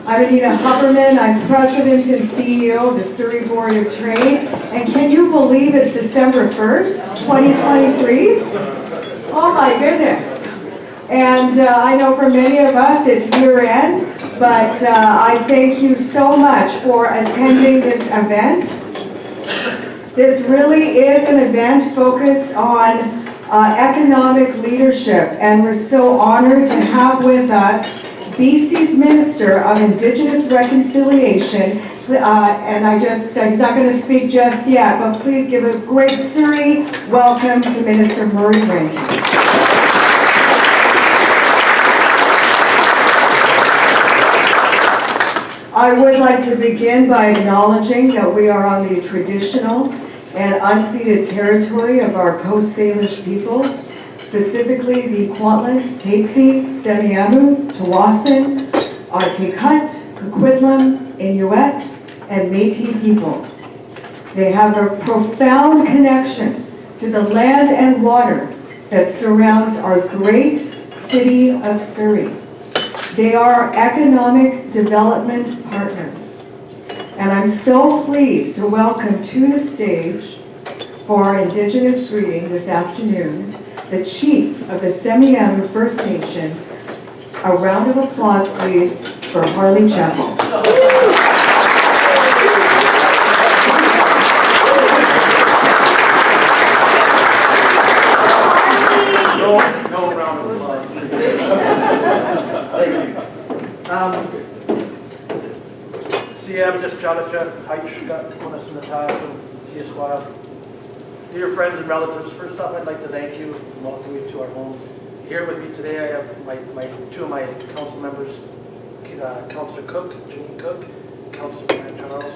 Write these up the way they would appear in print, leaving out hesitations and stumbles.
I'm Anita Huberman. I'm President and CEO of the Surrey Board of Trade. And can you believe it's December 1st, 2023? Oh my goodness. And I know for many of us it's year end, but I thank you so much for attending this event. This really is an event focused on economic leadership, and we're so honored to have with us BC's Minister of Indigenous Reconciliation, and I'm not going to speak just yet, but please give a great Surrey welcome to Minister Rankin. I would like to begin by acknowledging that we are on the traditional and unceded territory of our Coast Salish peoples, specifically the Kwantlen, Katzie, Semiahmoo, Tawasin, Arkikut, Coquitlam, Inuit, and Métis peoples. They have a profound connection to the land and water that surrounds our great city of Surrey. They are economic development partners. And I'm so pleased to welcome to the stage for our Indigenous greeting this afternoon, the Chief of the Semiahmoo First Nation. A round of applause, please, for Harley Chapel. No round of applause. Thank you. CM, just Jonathan, Heichka, Kunasanata, Tiasquile. Dear friends and relatives, first off, I'd like to thank you and welcome you to our home. Here with me today, I have two of my council members, Councillor Cook, Janine Cook, Councillor Grant Charles.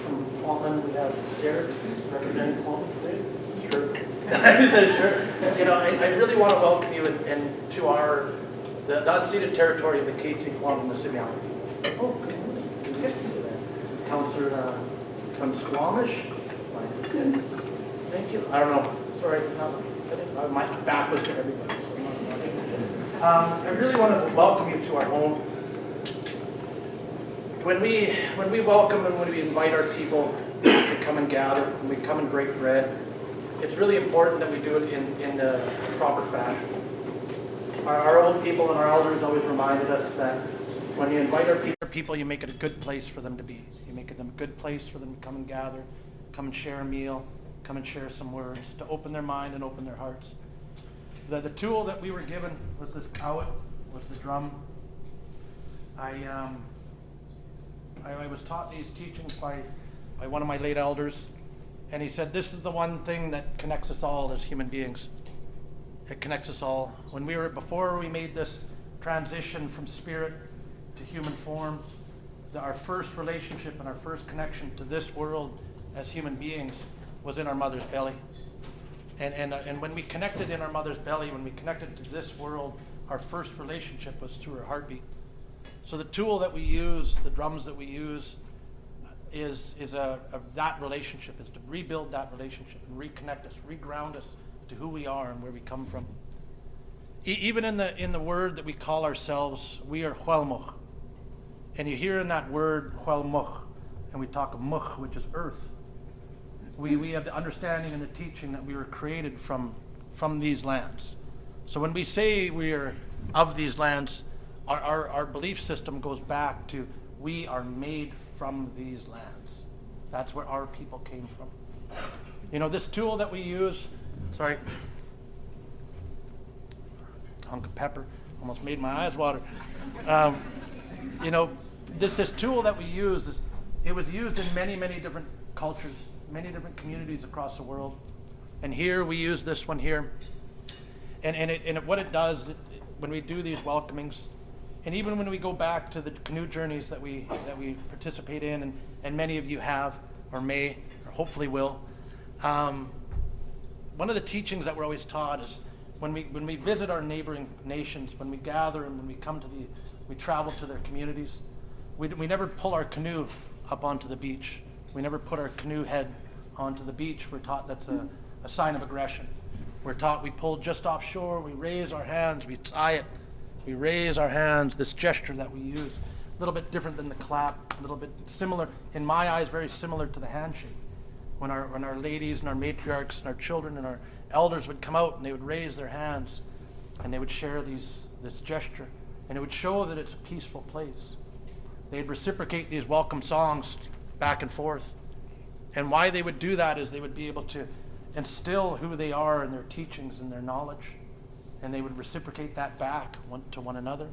From Kwantlen, we have Derek, representing Kwantlen today. Sure. I said sure. You know, I really want to welcome you and to our the unceded territory of the Katzie, Kwantlen, and the Semiahmoo. Oh, good. Councillor from Squamish. Thank you. I don't know. Sorry, my back was to everybody. So I really want to welcome you to our home. When we welcome and when we invite our people to come and gather, when we come and break bread, it's really important that we do it in the proper fashion. Our old people and our elders always reminded us that when you invite our people, you make it a good place for them to be. You make it a good place for them to come and gather, come and share a meal, come and share some words, to open their mind and open their hearts. The tool that we were given was this kowit, was the drum. I was taught these teachings by one of my late elders, and he said, this is the one thing that connects us all as human beings. It connects us all. Before we made this transition from spirit to human form, our first relationship and our first connection to this world as human beings was in our mother's belly. And when we connected in our mother's belly, when we connected to this world, our first relationship was through her heartbeat. So the tool that we use, the drums that we use, is that relationship, is to rebuild that relationship and reconnect us, reground us to who we are and where we come from. Even in the word that we call ourselves, we are Huelmoch. And you hear in that word Huelmoch, and we talk of Much, which is earth. We have the understanding and the teaching that we were created from these lands. So when we say we are of these lands, our belief system goes back to we are made from these lands. That's where our people came from. You know, this tool that we use, sorry, hunk of pepper, almost made my eyes water. You know, this tool that we use, it was used in many, many different cultures, many different communities across the world. And here we use this one here. And what it does, when we do these welcomings, and even when we go back to the canoe journeys that we participate in, and many of you have, or may, or hopefully will, one of the teachings that we're always taught is when we visit our neighboring nations, when we gather and when we travel to their communities, we never pull our canoe up onto the beach. We never put our canoe head onto the beach. We're taught that's a sign of aggression. We're taught we pull just offshore, we raise our hands, we tie it, We raise our hands, this gesture that we use, a little bit different than the clap, a little bit similar, in my eyes, very similar to the handshake. When our ladies and our matriarchs and our children and our elders would come out and they would raise their hands and they would share this gesture, and it would show that it's a peaceful place. They'd reciprocate these welcome songs back and forth. And why they would do that is they would be able to instill who they are in their teachings and their knowledge, and they would reciprocate that back to one another.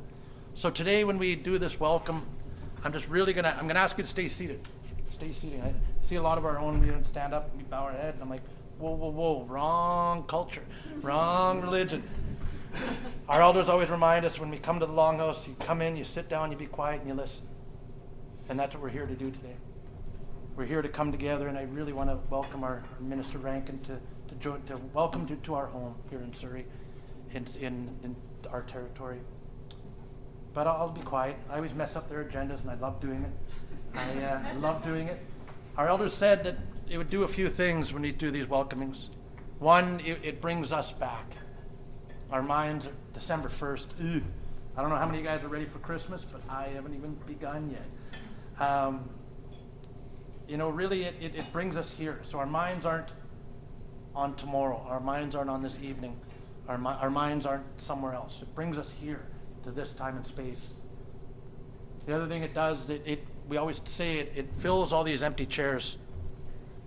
So today when we do this welcome, I'm gonna ask you to stay seated. Stay seated. I see a lot of our own, we don't stand up and we bow our head, and I'm like, whoa, wrong culture, wrong religion. Our elders always remind us when we come to the Longhouse, you come in, you sit down, you be quiet, and you listen. And that's what we're here to do today. We're here to come together, and I really want to welcome our Minister Rankin to welcome to our home here in Surrey, in our territory. But I'll be quiet. I always mess up their agendas, and I love doing it. I love doing it. Our elders said that it would do a few things when we do these welcomings. One, it brings us back. Our minds are December 1st. Ugh. I don't know how many of you guys are ready for Christmas, but I haven't even begun yet. Really, it brings us here. So our minds aren't on tomorrow. Our minds aren't on this evening. Our minds aren't somewhere else. It brings us here to this time and space. The other thing it does, we always say it fills all these empty chairs.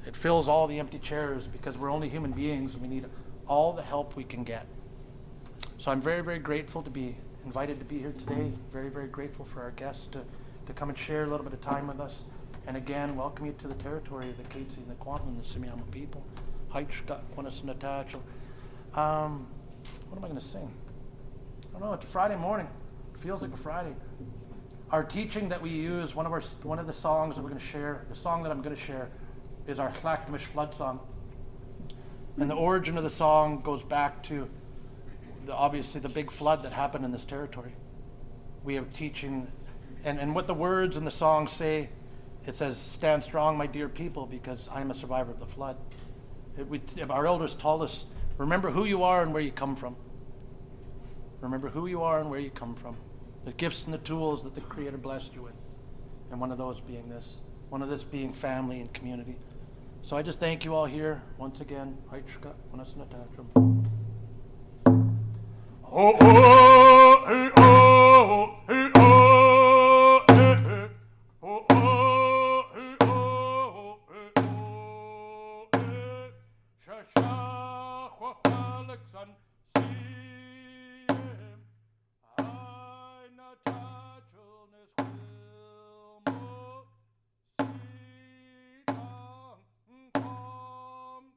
It fills all the empty chairs because we're only human beings and we need all the help we can get. So I'm very, very grateful to be invited to be here today. Very, very grateful for our guests to come and share a little bit of time with us. And again, welcome you to the territory of the Katzie and the Kwantlen, the Simiama people. Haitshka, Kwanasanatacho. What am I going to sing? I don't know. It's a Friday morning. It feels like a Friday. Our teaching that we use, one of the songs that we're going to share, the song that I'm going to share, is our Thlacknamish flood song. And the origin of the song goes back to obviously the big flood that happened in this territory. We have teaching, and what the words in the song say, it says, "Stand strong, my dear people, because I'm a survivor of the flood." Our elders told us, remember who you are and where you come from. Remember who you are and where you come from. The gifts and the tools that the Creator blessed you with. And one of those being this. One of this being family and community. So I just thank you all here once again. Haitshka, Kwanasanatacho. Oh, oh, hey, oh, hey, oh, hey, hey. Oh, oh, hey, oh, hey, oh, hey. Shasha, Alexan, see him. I not touchel this wilmo. See come.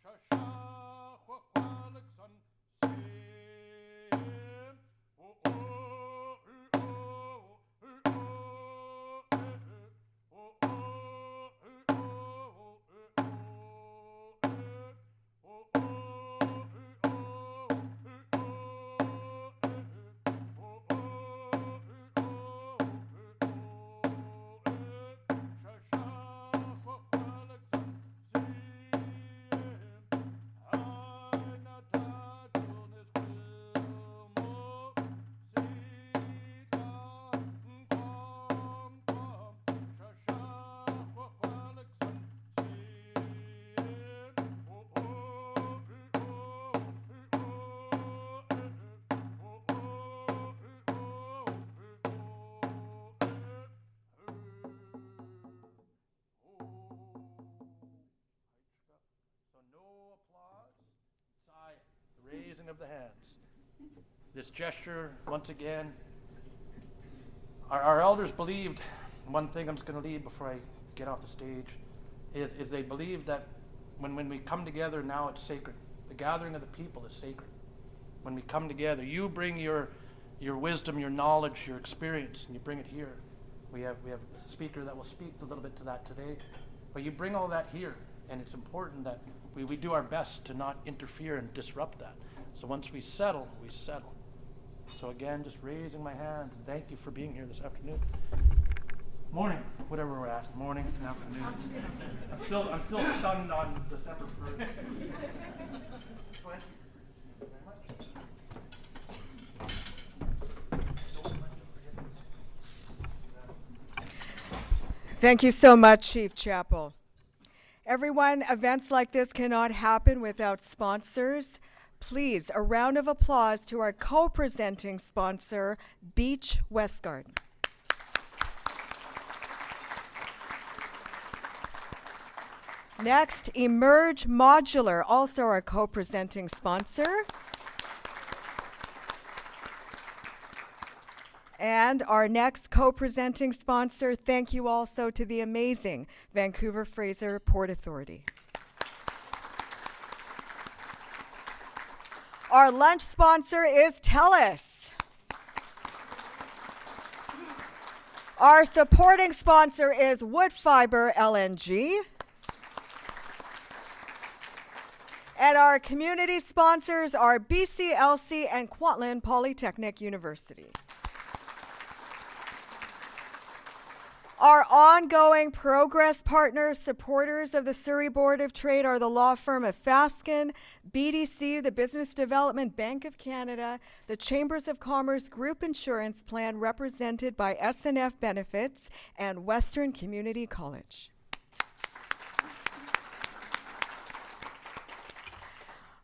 Shasha, Alexan, see him. Oh, oh, oh, oh, oh, oh, oh, oh, raising of the hands. This gesture, once again, our elders believed, one thing I'm just going to lead before I get off the stage, is they believed that when we come together, now it's sacred. The gathering of the people is sacred. When we come together, you bring your wisdom, your knowledge, your experience, and you bring it here. We have a speaker that will speak a little bit to that today. But you bring all that here, and it's important that we do our best to not interfere and disrupt that. So once we settle, we settle. So again, just raising my hands, and thank you for being here this afternoon. Morning, whatever we're at, morning and afternoon. I'm still stunned on December 1st. Go ahead. Thanks very much. Thank you so much, Chief Chappell. Everyone, events like this cannot happen without sponsors. Please, a round of applause to our co-presenting sponsor, Beach Westgard. Next, Emerge Modular, also our co-presenting sponsor. And our next co-presenting sponsor, thank you also to the amazing Vancouver Fraser Port Authority. Our lunch sponsor is TELUS. Our supporting sponsor is Woodfibre LNG. And our community sponsors are BCLC and Kwantlen Polytechnic University. Our ongoing progress partners, supporters of the Surrey Board of Trade are the law firm of Fasken, BDC, the Business Development Bank of Canada, the Chambers of Commerce Group Insurance Plan represented by SNF Benefits, and Western Community College.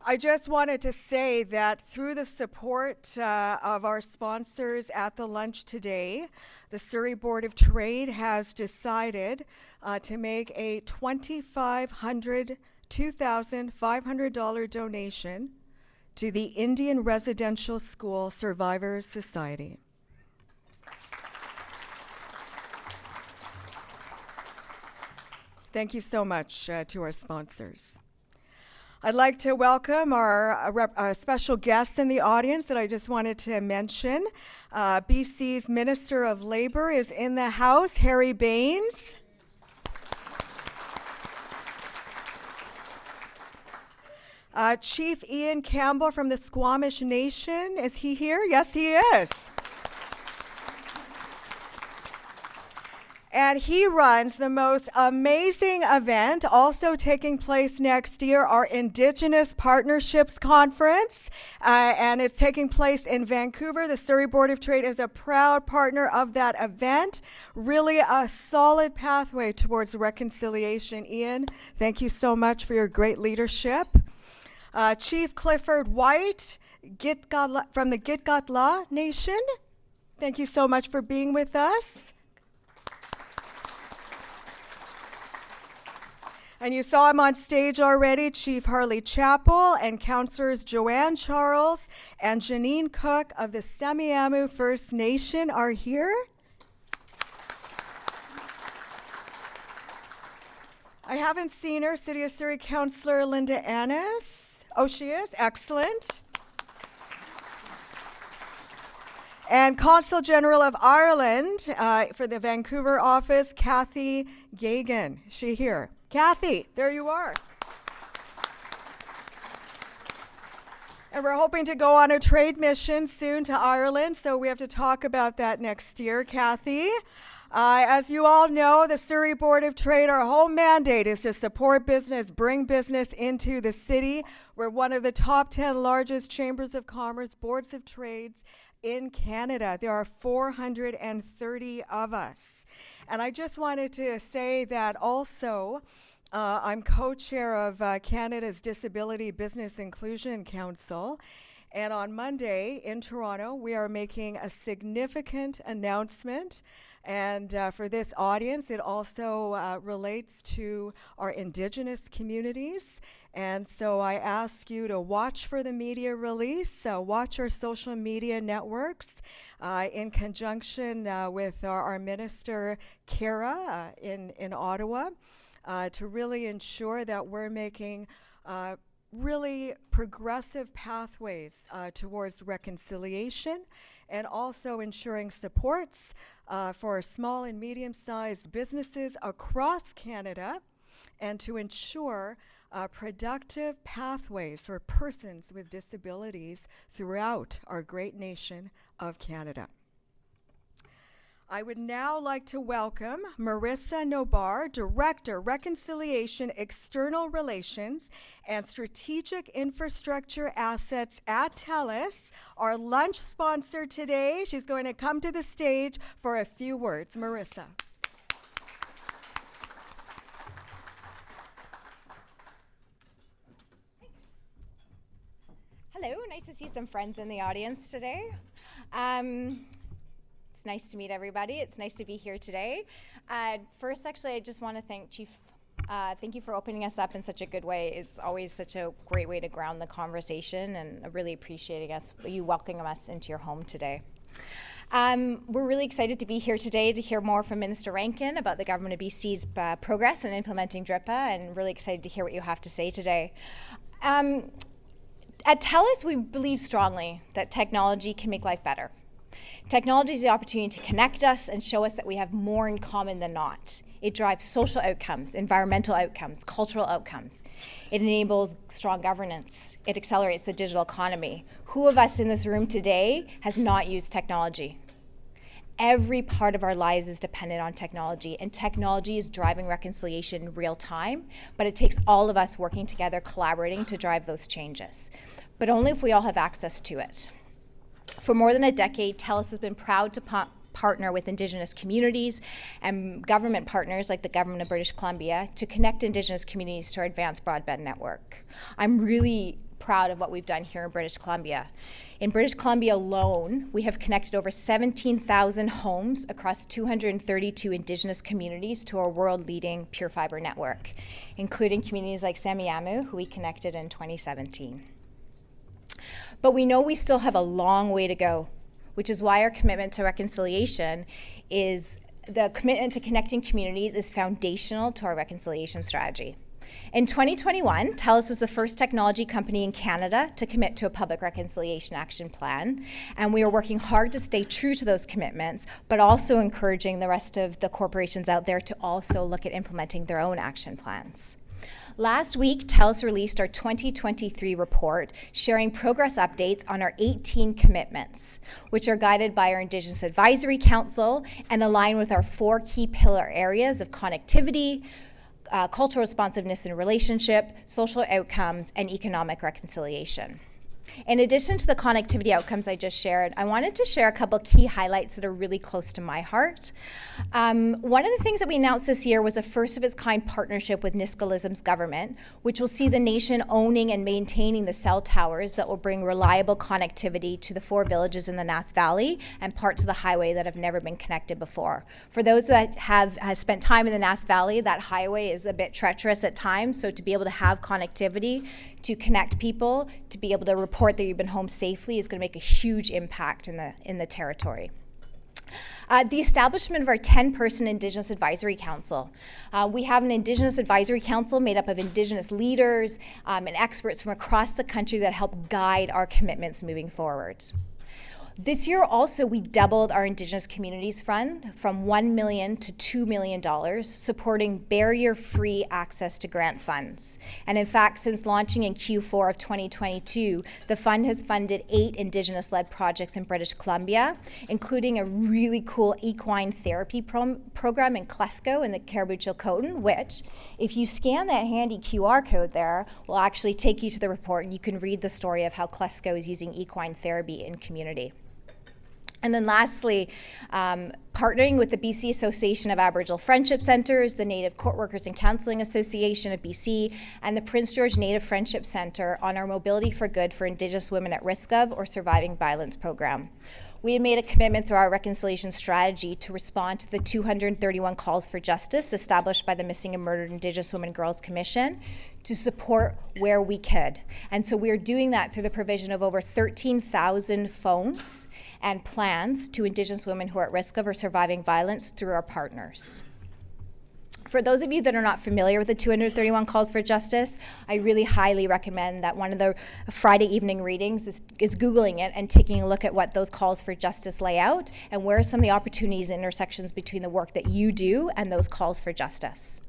I just wanted to say that through the support of our sponsors at the lunch today, the Surrey Board of Trade has decided to make a $2,500 donation to the Indian Residential School Survivors Society. Thank you so much to our sponsors. I'd like to welcome our special guest in the audience that I just wanted to mention. BC's Minister of Labour is in the house, Harry Baines. Chief Ian Campbell from the Squamish Nation, is he here? Yes, he is. And he runs the most amazing event, also taking place next year, our Indigenous Partnerships Conference. And it's taking place in Vancouver. The Surrey Board of Trade is a proud partner of that event. Really a solid pathway towards reconciliation. Ian, thank you so much for your great leadership. Chief Clifford White from the Gitga'ala Nation, thank you so much for being with us. And you saw him on stage already, Chief Harley Chappell and Councillors Joanne Charles and Janine Cook of the Semiahmoo First Nation are here. I haven't seen her, City of Surrey Councillor Linda Annis. Oh, she is? Excellent. And Consul General of Ireland for the Vancouver office, Kathy Gagan. Is she here? Kathy, there you are. And we're hoping to go on a trade mission soon to Ireland, so we have to talk about that next year, Kathy. As you all know, the Surrey Board of Trade, our whole mandate is to support business, bring business into the city. We're one of the top 10 largest chambers of commerce, boards of trades in Canada. There are 430 of us. And I just wanted to say that also I'm co-chair of Canada's Disability Business Inclusion Council. And on Monday in Toronto, we are making a significant announcement. And for this audience, it also relates to our Indigenous communities. And so I ask you to watch for the media release, watch our social media networks in conjunction with our Minister, Kara, in Ottawa, to really ensure that we're making really progressive pathways towards reconciliation, and also ensuring supports for small and medium-sized businesses across Canada, and to ensure productive pathways for persons with disabilities throughout our great nation of Canada. I would now like to welcome Marissa Nobar, Director, Reconciliation, External Relations, and Strategic Infrastructure Assets at TELUS, our lunch sponsor today. She's going to come to the stage for a few words. Marissa. see some friends in the audience today. It's nice to meet everybody. It's nice to be here today. First, actually, I just want to thank Chief. Thank you for opening us up in such a good way. It's always such a great way to ground the conversation, and I really appreciating you welcoming us into your home today. We're really excited to be here today to hear more from Minister Rankin about the Government of BC's progress in implementing DRIPA, and really excited to hear what you have to say today. At TELUS, we believe strongly that technology can make life better. Technology is the opportunity to connect us and show us that we have more in common than not. It drives social outcomes, environmental outcomes, cultural outcomes. It enables strong governance. It accelerates the digital economy. Who of us in this room today has not used technology? Every part of our lives is dependent on technology, and technology is driving reconciliation in real time, but it takes all of us working together, collaborating to drive those changes, but only if we all have access to it. For more than a decade, TELUS has been proud to partner with Indigenous communities and government partners like the Government of British Columbia to connect Indigenous communities to our advanced broadband network. I'm really proud of what we've done here in British Columbia. In British Columbia alone, we have connected over 17,000 homes across 232 Indigenous communities to our world-leading Pure Fibre network, including communities like Semiahmoo, who we connected in 2017. But we know we still have a long way to go, which is why our commitment to reconciliation is the commitment to connecting communities is foundational to our reconciliation strategy. In 2021, TELUS was the first technology company in Canada to commit to a public reconciliation action plan, and we are working hard to stay true to those commitments, but also encouraging the rest of the corporations out there to also look at implementing their own action plans. Last week, TELUS released our 2023 report sharing progress updates on our 18 commitments, which are guided by our Indigenous Advisory Council and align with our 4 key pillar areas of connectivity, cultural responsiveness and relationship, social outcomes, and economic reconciliation. In addition to the connectivity outcomes I just shared, I wanted to share a couple key highlights that are really close to my heart. One of the things that we announced this year was a first-of-its-kind partnership with Niskalism's government, which will see the nation owning and maintaining the cell towers that will bring reliable connectivity to the 4 villages in the Nass Valley and parts of the highway that have never been connected before. For those that have spent time in the Nass Valley, that highway is a bit treacherous at times, so to be able to have connectivity, to connect people, to be able to report that you've been home safely is going to make a huge impact in the territory. The establishment of our 10-person Indigenous Advisory Council. We have an Indigenous Advisory Council made up of Indigenous leaders and experts from across the country that help guide our commitments moving forward. This year also, we doubled our Indigenous Communities Fund from $1 million to $2 million, supporting barrier-free access to grant funds. And in fact, since launching in Q4 of 2022, the fund has funded 8 Indigenous-led projects in British Columbia, including a really cool equine therapy program in Klesko in the Cariboo-Chilcotin, which, if you scan that handy QR code there, will actually take you to the report, and you can read the story of how Klesko is using equine therapy in community. And then lastly, partnering with the BC Association of Aboriginal Friendship Centres, the Native Court Workers and Counselling Association of BC, and the Prince George Native Friendship Centre on our Mobility for Good for Indigenous Women at Risk of or Surviving Violence program. We have made a commitment through our reconciliation strategy to respond to the 231 calls for justice established by the Missing and Murdered Indigenous Women and Girls Commission to support where we could. And so we are doing that through the provision of over 13,000 phones and plans to Indigenous women who are at risk of or surviving violence through our partners. For those of you that are not familiar with the 231 calls for justice, I really highly recommend that one of the Friday evening readings is Googling it and taking a look at what those calls for justice lay out and where are some of the opportunities and intersections between the work that you do and those calls for justice.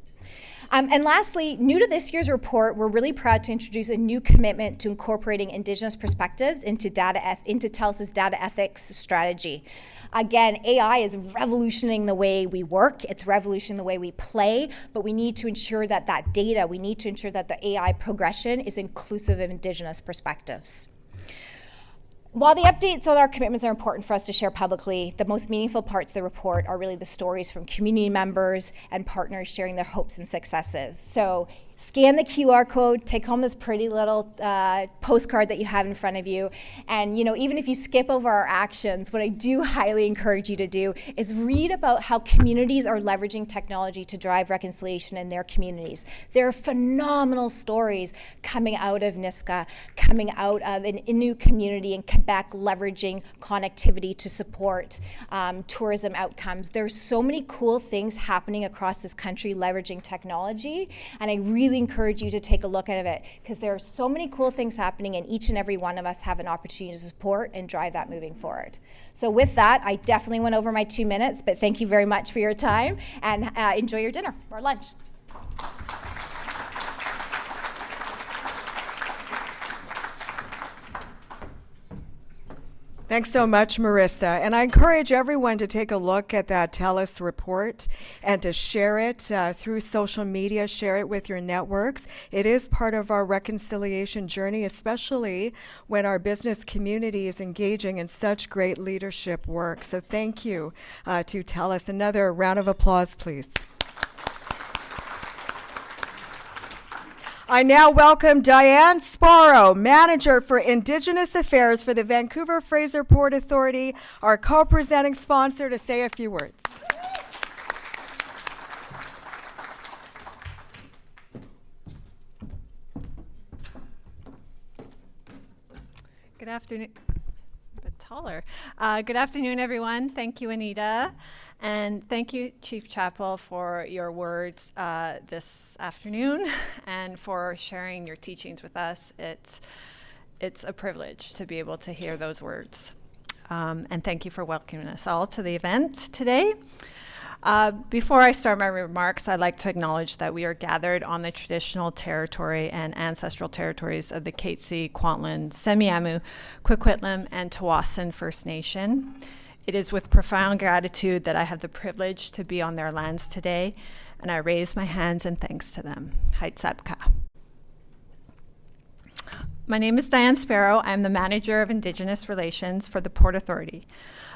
And lastly, new to this year's report, we're really proud to introduce a new commitment to incorporating Indigenous perspectives into TELUS's data ethics strategy. Again, AI is revolutioning the way we work, it's revolutioning the way we play, but we need to ensure that we need to ensure that the AI progression is inclusive of Indigenous perspectives. While the updates on our commitments are important for us to share publicly, the most meaningful parts of the report are really the stories from community members and partners sharing their hopes and successes. So Scan the QR code, take home this pretty little postcard that you have in front of you. And even if you skip over our actions, what I do highly encourage you to do is read about how communities are leveraging technology to drive reconciliation in their communities. There are phenomenal stories coming out of Niska, coming out of an Innu community in Quebec leveraging connectivity to support tourism outcomes. There's so many cool things happening across this country leveraging technology, and I really encourage you to take a look at it because there are so many cool things happening, and each and every one of us have an opportunity to support and drive that moving forward. So with that, I definitely went over my 2 minutes, but thank you very much for your time, and enjoy your dinner or lunch. Thanks so much, Marissa. And I encourage everyone to take a look at that TELUS report and to share it through social media, share it with your networks. It is part of our reconciliation journey, especially when our business community is engaging in such great leadership work. So thank you to TELUS. Another round of applause, please. I now welcome Diane Sparrow, Manager for Indigenous Affairs for the Vancouver Fraser Port Authority, our co-presenting sponsor, to say a few words. Good afternoon. A bit taller. Good afternoon, everyone. Thank you, Anita. And thank you, Chief Chappell, for your words this afternoon and for sharing your teachings with us. It's a privilege to be able to hear those words. And thank you for welcoming us all to the event today. Before I start my remarks, I'd like to acknowledge that we are gathered on the traditional territory and ancestral territories of the Katzie, Kwantlen, Semiahmoo, Coquitlam, and Tsawwassen First Nation. It is with profound gratitude that I have the privilege to be on their lands today, and I raise my hands in thanks to them. Haitsapka. My name is Diane Sparrow. I'm the Manager of Indigenous Relations for the Port Authority.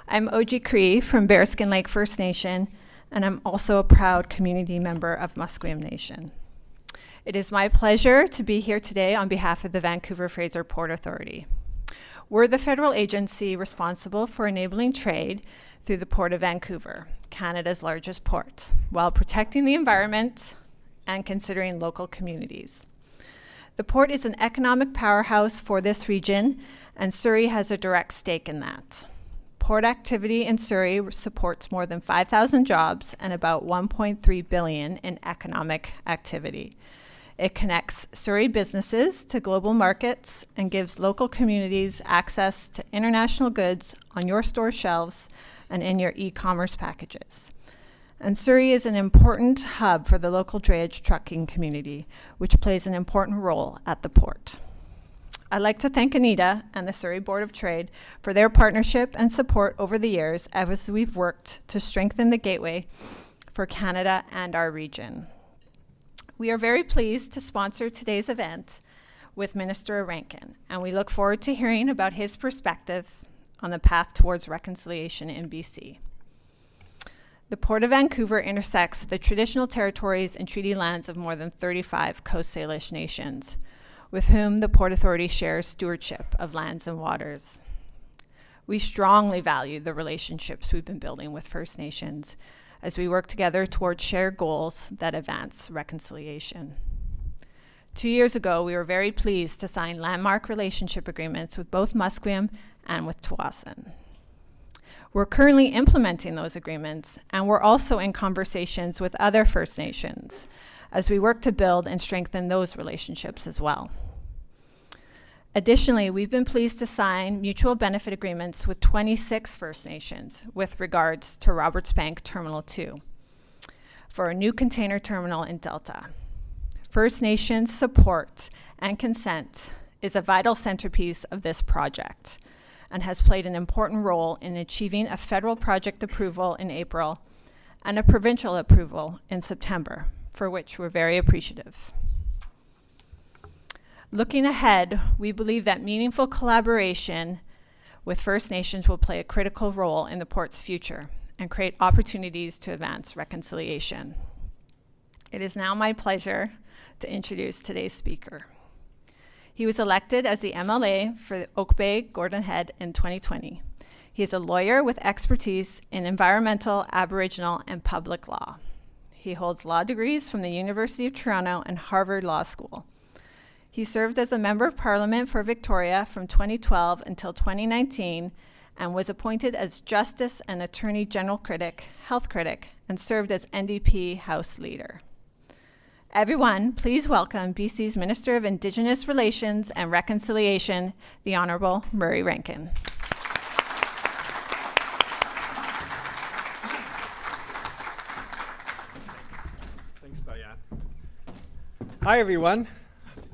I'm Oji Cree from Bearskin Lake First Nation, and I'm also a proud community member of Musqueam Nation. It is my pleasure to be here today on behalf of the Vancouver Fraser Port Authority. We're the federal agency responsible for enabling trade through the Port of Vancouver, Canada's largest port, while protecting the environment and considering local communities. The port is an economic powerhouse for this region, and Surrey has a direct stake in that. Port activity in Surrey supports more than 5,000 jobs and about $1.3 billion in economic activity. It connects Surrey businesses to global markets and gives local communities access to international goods on your store shelves and in your e-commerce packages. And Surrey is an important hub for the local drayage trucking community, which plays an important role at the port. I'd like to thank Anita and the Surrey Board of Trade for their partnership and support over the years as we've worked to strengthen the gateway for Canada and our region. We are very pleased to sponsor today's event with Minister Rankin, and we look forward to hearing about his perspective on the path towards reconciliation in BC. The Port of Vancouver intersects the traditional territories and treaty lands of more than 35 Coast Salish nations, with whom the Port Authority shares stewardship of lands and waters. We strongly value the relationships we've been building with First Nations as we work together towards shared goals that advance reconciliation. 2 years ago, we were very pleased to sign landmark relationship agreements with both Musqueam and with Tsawwassen. We're currently implementing those agreements, and we're also in conversations with other First Nations as we work to build and strengthen those relationships as well. Additionally, we've been pleased to sign mutual benefit agreements with 26 First Nations with regards to Roberts Bank Terminal 2 for a new container terminal in Delta. First Nations support and consent is a vital centerpiece of this project and has played an important role in achieving a federal project approval in April and a provincial approval in September, for which we're very appreciative. Looking ahead, we believe that meaningful collaboration with First Nations will play a critical role in the port's future and create opportunities to advance reconciliation. It is now my pleasure to introduce today's speaker. He was elected as the MLA for Oak Bay Gordon Head in 2020. He is a lawyer with expertise in environmental, Aboriginal, and public law. He holds law degrees from the University of Toronto and Harvard Law School. He served as a Member of Parliament for Victoria from 2012 until 2019 and was appointed as Justice and Attorney General Health Critic, and served as NDP House Leader. Everyone, please welcome BC's Minister of Indigenous Relations and Reconciliation, the Honourable Murray Rankin. Thanks, Diane. Hi, everyone.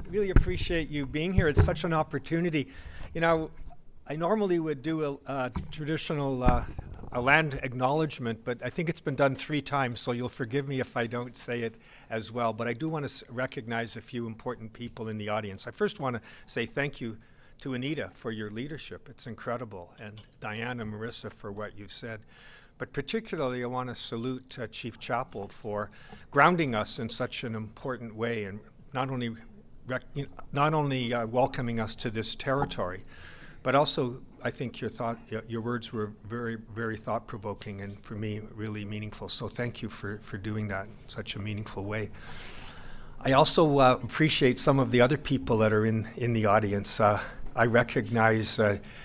Really appreciate you being here. It's such an opportunity. You know, I normally would do a traditional a land acknowledgement, but I think it's been done 3 times, so you'll forgive me if I don't say it as well. But I do want to recognize a few important people in the audience. I first want to say thank you to Anita for your leadership. It's incredible. And Diane and Marissa for what you've said. But particularly, I want to salute Chief Chappell for grounding us in such an important way, and not only welcoming us to this territory, but also I think your words were very, very thought-provoking, and for me, really meaningful. So thank you for doing that in such a meaningful way. I also appreciate some of the other people that are in the audience. I recognize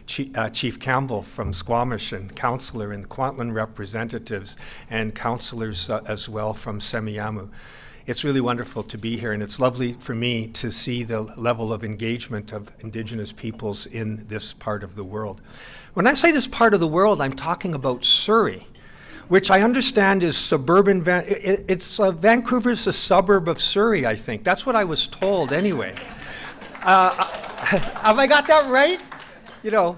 Chief Campbell from Squamish, and councillor, and Kwantlen representatives and councillors as well from Semiahmoo. It's really wonderful to be here, and it's lovely for me to see the level of engagement of Indigenous peoples in this part of the world. When I say this part of the world, I'm talking about Surrey, which I understand is suburban. Vancouver's a suburb of Surrey, I think. That's what I was told anyway. Have I got that right? You know,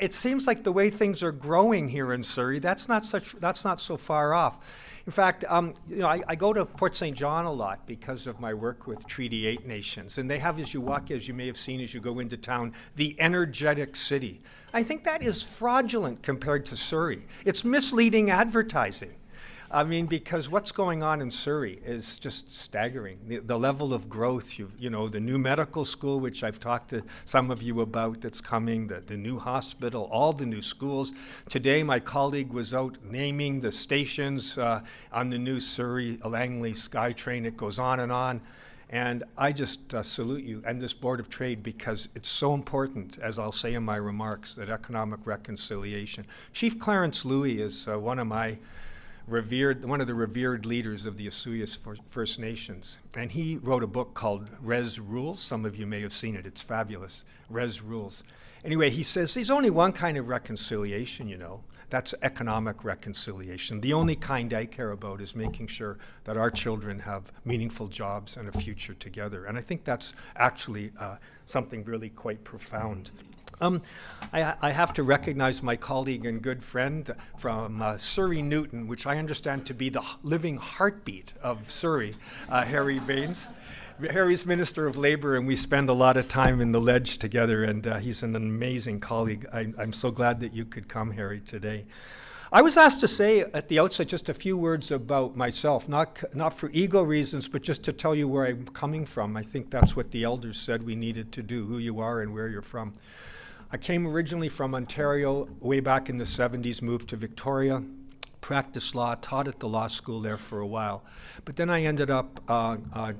it seems like the way things are growing here in Surrey, that's not so far off. In fact, you know, I go to Port St. John a lot because of my work with Treaty 8 Nations, and they have, as you walk, as you may have seen as you go into town, the energetic city. I think that is fraudulent compared to Surrey. It's misleading advertising. I mean, because what's going on in Surrey is just staggering. The level of growth, you know, the new medical school, which I've talked to some of you about, that's coming, the new hospital, all the new schools. Today, my colleague was out naming the stations on the new Surrey Langley SkyTrain. It goes on. And I just salute you and this Board of Trade, because it's so important, as I'll say in my remarks, that economic reconciliation. Chief Clarence Louie is one of the revered leaders of the Osuyas First Nations. And he wrote a book called Res Rules. Some of you may have seen it. It's fabulous. Res Rules. Anyway, he says there's only one kind of reconciliation, you know. That's economic reconciliation. The only kind I care about is making sure that our children have meaningful jobs and a future together. And I think that's actually something really quite profound. I have to recognize my colleague and good friend from Surrey Newton, which I understand to be the living heartbeat of Surrey, Harry Baines. Harry's Minister of Labour, and we spend a lot of time in the Ledge together, and he's an amazing colleague. I'm so glad that you could come, Harry, today. I was asked to say at the outset just a few words about myself, not for ego reasons, but just to tell you where I'm coming from. I think that's what the elders said we needed to do, who you are and where you're from. I came originally from Ontario way back in the 70s, moved to Victoria, practiced law, taught at the law school there for a while. But then I ended up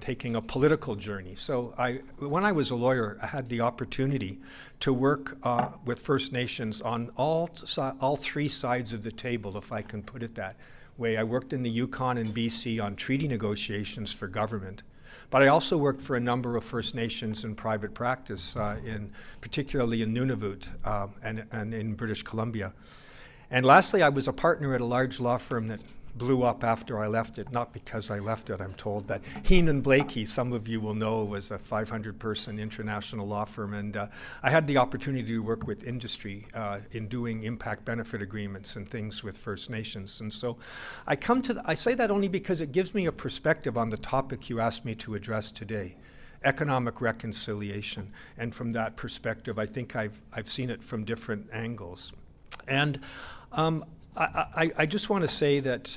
taking a political journey. So when I was a lawyer, I had the opportunity to work with First Nations on all 3 sides of the table, if I can put it that way. I worked in the Yukon and BC on treaty negotiations for government. But I also worked for a number of First Nations in private practice, particularly in Nunavut and in British Columbia. And lastly, I was a partner at a large law firm that blew up after I left it, not because I left it, I'm told, that Heenan Blakey, some of you will know, was a 500-person international law firm, and I had the opportunity to work with industry in doing impact benefit agreements and things with First Nations. And so I say that only because it gives me a perspective on the topic you asked me to address today, economic reconciliation. And from that perspective, I think I've seen it from different angles. And I just want to say that,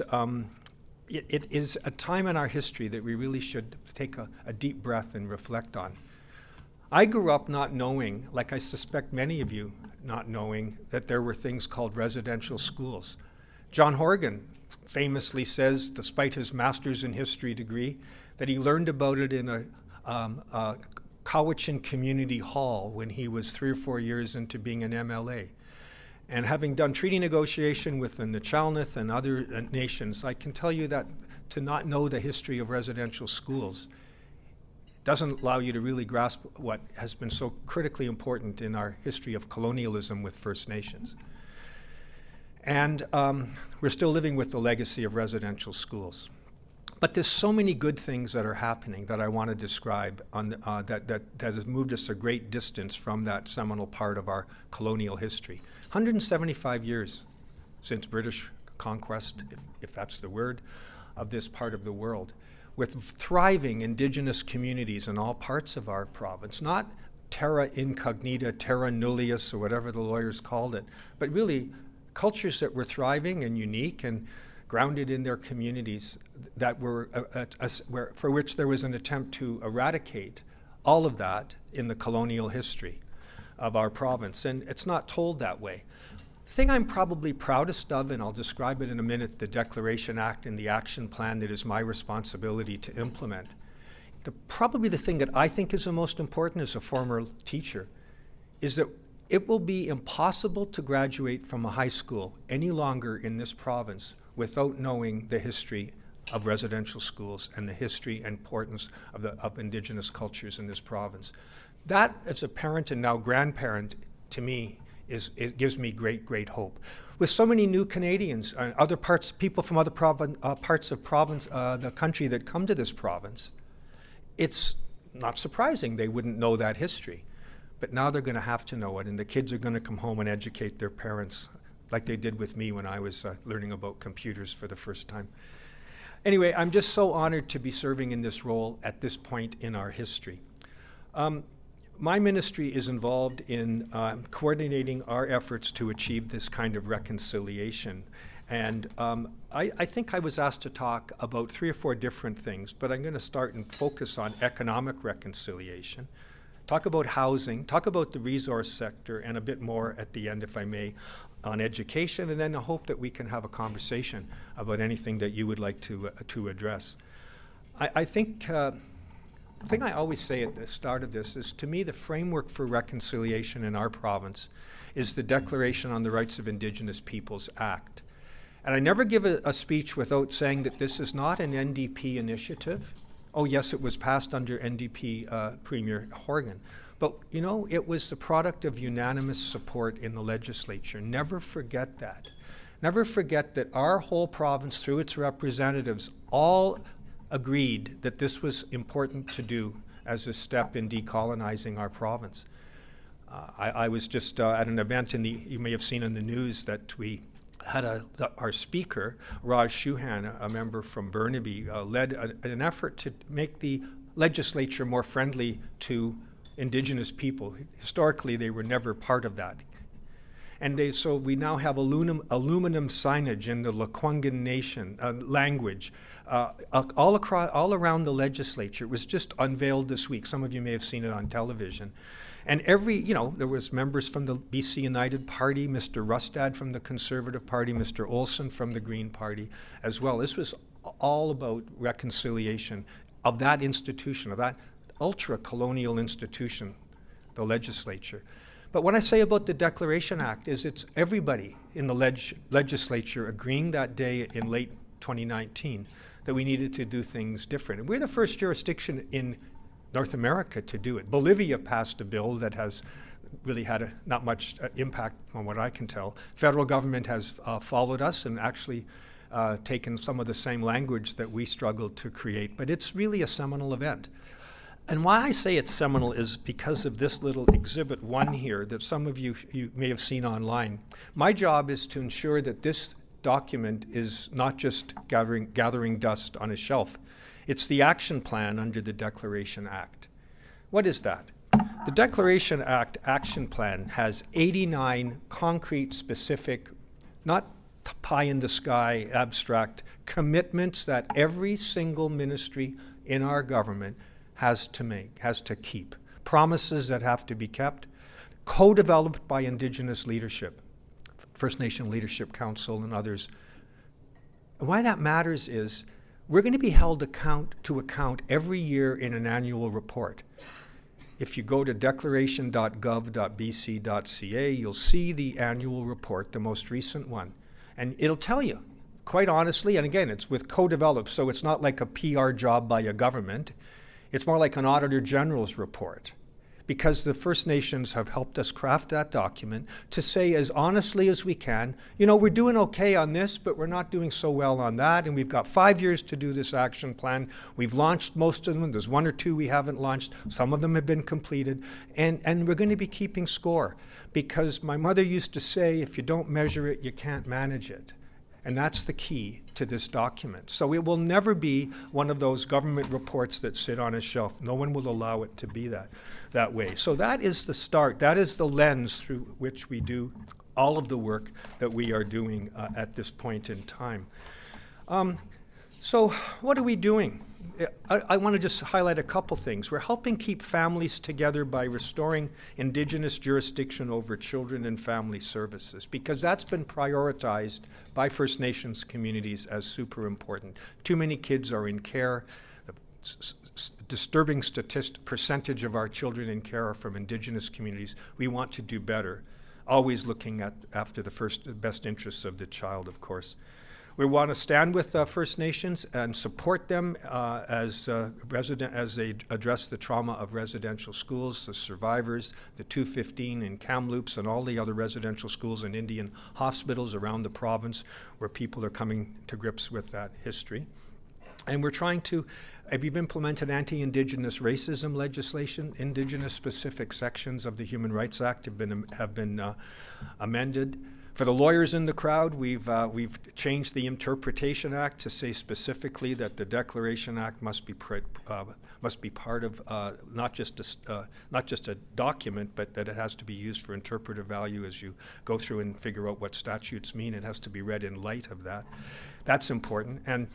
it is a time in our history that we really should take a deep breath and reflect on. I grew up not knowing, like I suspect many of you not knowing, that there were things called residential schools. John Horgan famously says, despite his master's in history degree, that he learned about it in a Cowichan Community Hall when he was 3 or 4 years into being an MLA. And having done treaty negotiation with the Chalneth and other nations, I can tell you that to not know the history of residential schools doesn't allow you to really grasp what has been so critically important in our history of colonialism with First Nations. And we're still living with the legacy of residential schools. But there's so many good things that are happening that I want to describe that has moved us a great distance from that seminal part of our colonial history. 175 years since British conquest, if that's the word, of this part of the world, with thriving Indigenous communities in all parts of our province, not terra incognita, terra nullius, or whatever the lawyers called it, but really cultures that were thriving and unique and grounded in their communities that were for which there was an attempt to eradicate all of that in the colonial history of our province. And it's not told that way. The thing I'm probably proudest of, and I'll describe it in a minute, the Declaration Act and the action plan that is my responsibility to implement. Probably the thing that I think is the most important as a former teacher is that it will be impossible to graduate from a high school any longer in this province without knowing the history of residential schools and the history and importance of Indigenous cultures in this province. That, as a parent and now grandparent, to me, it gives me great hope. With so many new Canadians and other people from other parts of the country that come to this province, it's not surprising they wouldn't know that history. But now they're going to have to know it, and the kids are going to come home and educate their parents like they did with me when I was learning about computers for the first time. Anyway, I'm just so honored to be serving in this role at this point in our history. My ministry is involved in coordinating our efforts to achieve this kind of reconciliation. And I think I was asked to talk about 3 or 4 different things, but I'm going to start and focus on economic reconciliation, talk about housing, talk about the resource sector, and a bit more at the end, if I may, on education, and then I hope that we can have a conversation about anything that you would like to address. I think the thing I always say at the start of this is, to me, the framework for reconciliation in our province is the Declaration on the Rights of Indigenous Peoples Act. And I never give a speech without saying that this is not an NDP initiative. Oh yes, it was passed under NDP Premier Horgan. But, you know, it was the product of unanimous support in the legislature. Never forget that. Never forget that our whole province, through its representatives, all agreed that this was important to do as a step in decolonizing our province. I was just at an event you may have seen in the news that we had our speaker, Raj Chouhan, a member from Burnaby, led an effort to make the legislature more friendly to Indigenous people. Historically, they were never part of that. And so we now have aluminum signage in the Lekwungen Nation language all around the legislature. It was just unveiled this week. Some of you may have seen it on television. And there was members from the BC United Party, Mr. Rustad from the Conservative Party, Mr. Olson from the Green Party as well. This was all about reconciliation of that institution, of that ultra-colonial institution, the legislature. But what I say about the Declaration Act is it's everybody in the legislature agreeing that day in late 2019 that we needed to do things different. And we're the first jurisdiction in North America to do it. Bolivia passed a bill that has really had not much impact on what I can tell. Federal government has followed us and actually taken some of the same language that we struggled to create. But it's really a seminal event. And why I say it's seminal is because of this little Exhibit 1 here that some of you may have seen online. My job is to ensure that this document is not just gathering dust on a shelf. It's the action plan under the Declaration Act. What is that? The Declaration Act action plan has 89 concrete, specific, not pie-in-the-sky abstract commitments that every single ministry in our government has to make, has to keep. Promises that have to be kept, co-developed by Indigenous leadership, First Nation Leadership Council and others. And why that matters is we're going to be held to account every year in an annual report. If you go to declaration.gov.bc.ca, you'll see the annual report, the most recent one. And it'll tell you, quite honestly, and again, it's with co-developed, so it's not like a PR job by a government. It's more like an Auditor General's report, because the First Nations have helped us craft that document to say as honestly as we can, you know, we're doing okay on this, but we're not doing so well on that, and we've got 5 years to do this action plan. We've launched most of them. There's 1 or 2 we haven't launched. Some of them have been completed, and we're going to be keeping score, because my mother used to say, if you don't measure it, you can't manage it. And that's the key to this document. So it will never be one of those government reports that sit on a shelf. No one will allow it to be that way. So that is the start. That is the lens through which we do all of the work that we are doing at this point in time. So what are we doing? I want to just highlight a couple things. We're helping keep families together by restoring Indigenous jurisdiction over children and family services, because that's been prioritized by First Nations communities as super important. Too many kids are in care. The disturbing percentage of our children in care are from Indigenous communities. We want to do better, always looking after the best interests of the child, of course. We want to stand with First Nations and support them as they address the trauma of residential schools, the survivors, the 215 in Kamloops, and all the other residential schools and Indian hospitals around the province where people are coming to grips with that history. And we're trying to, we've implemented anti-Indigenous racism legislation. Indigenous-specific sections of the Human Rights Act have been amended. For the lawyers in the crowd, we've changed the Interpretation Act to say specifically that the Declaration Act must be part of not just a document, but that it has to be used for interpretive value as you go through and figure out what statutes mean. It has to be read in light of that. That's important. And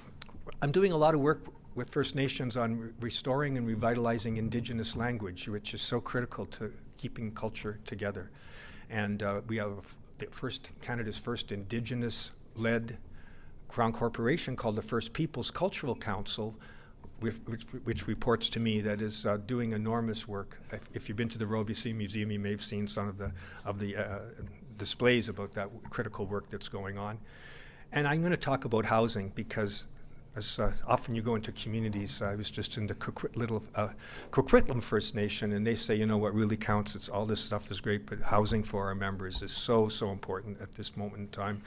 I'm doing a lot of work with First Nations on restoring and revitalizing Indigenous language, which is so critical to keeping culture together. And we have Canada's first Indigenous-led Crown Corporation called the First Peoples Cultural Council, which reports to me that is doing enormous work. If you've been to the Royal BC Museum, you may have seen some of the displays about that critical work that's going on. And I'm going to talk about housing because as often you go into communities, I was just in the Coquitlam First Nation, and they say, you know, what really counts, it's all this stuff is great, but housing for our members is so, so important at this moment in time.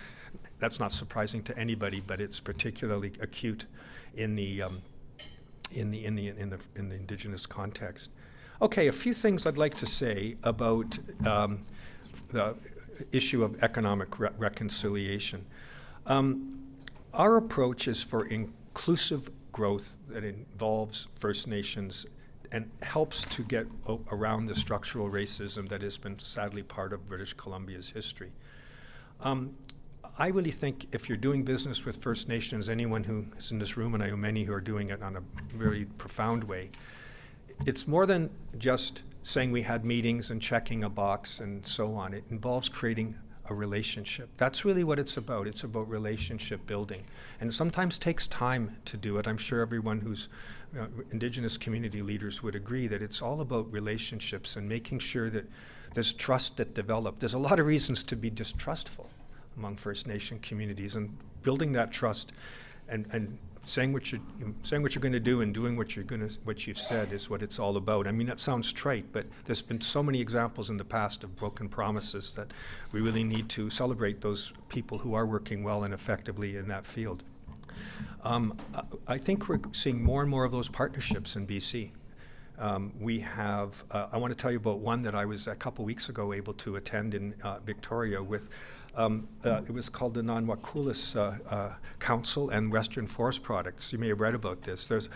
That's not surprising to anybody, but it's particularly acute in the Indigenous context. Okay, a few things I'd like to say about the issue of economic reconciliation. Our approach is for inclusive growth that involves First Nations and helps to get around the structural racism that has been sadly part of British Columbia's history. I really think if you're doing business with First Nations, anyone who is in this room, and I know many who are doing it on a very profound way, it's more than just saying we had meetings and checking a box and so on. It involves creating a relationship. That's really what it's about. It's about relationship building. And it sometimes takes time to do it. I'm sure everyone who's Indigenous community leaders would agree that it's all about relationships and making sure that there's trust that develops. There's a lot of reasons to be distrustful among First Nation communities, and building that trust and saying what you're going to do and doing what you've said is what it's all about. I mean, that sounds trite, but there's been so many examples in the past of broken promises that we really need to celebrate those people who are working well and effectively in that field. I think we're seeing more and more of those partnerships in BC. We have, I want to tell you about one that I was a couple weeks ago able to attend in Victoria with. It was called the Non-Wakulis Council and Western Forest Products. You may have read about this. There's,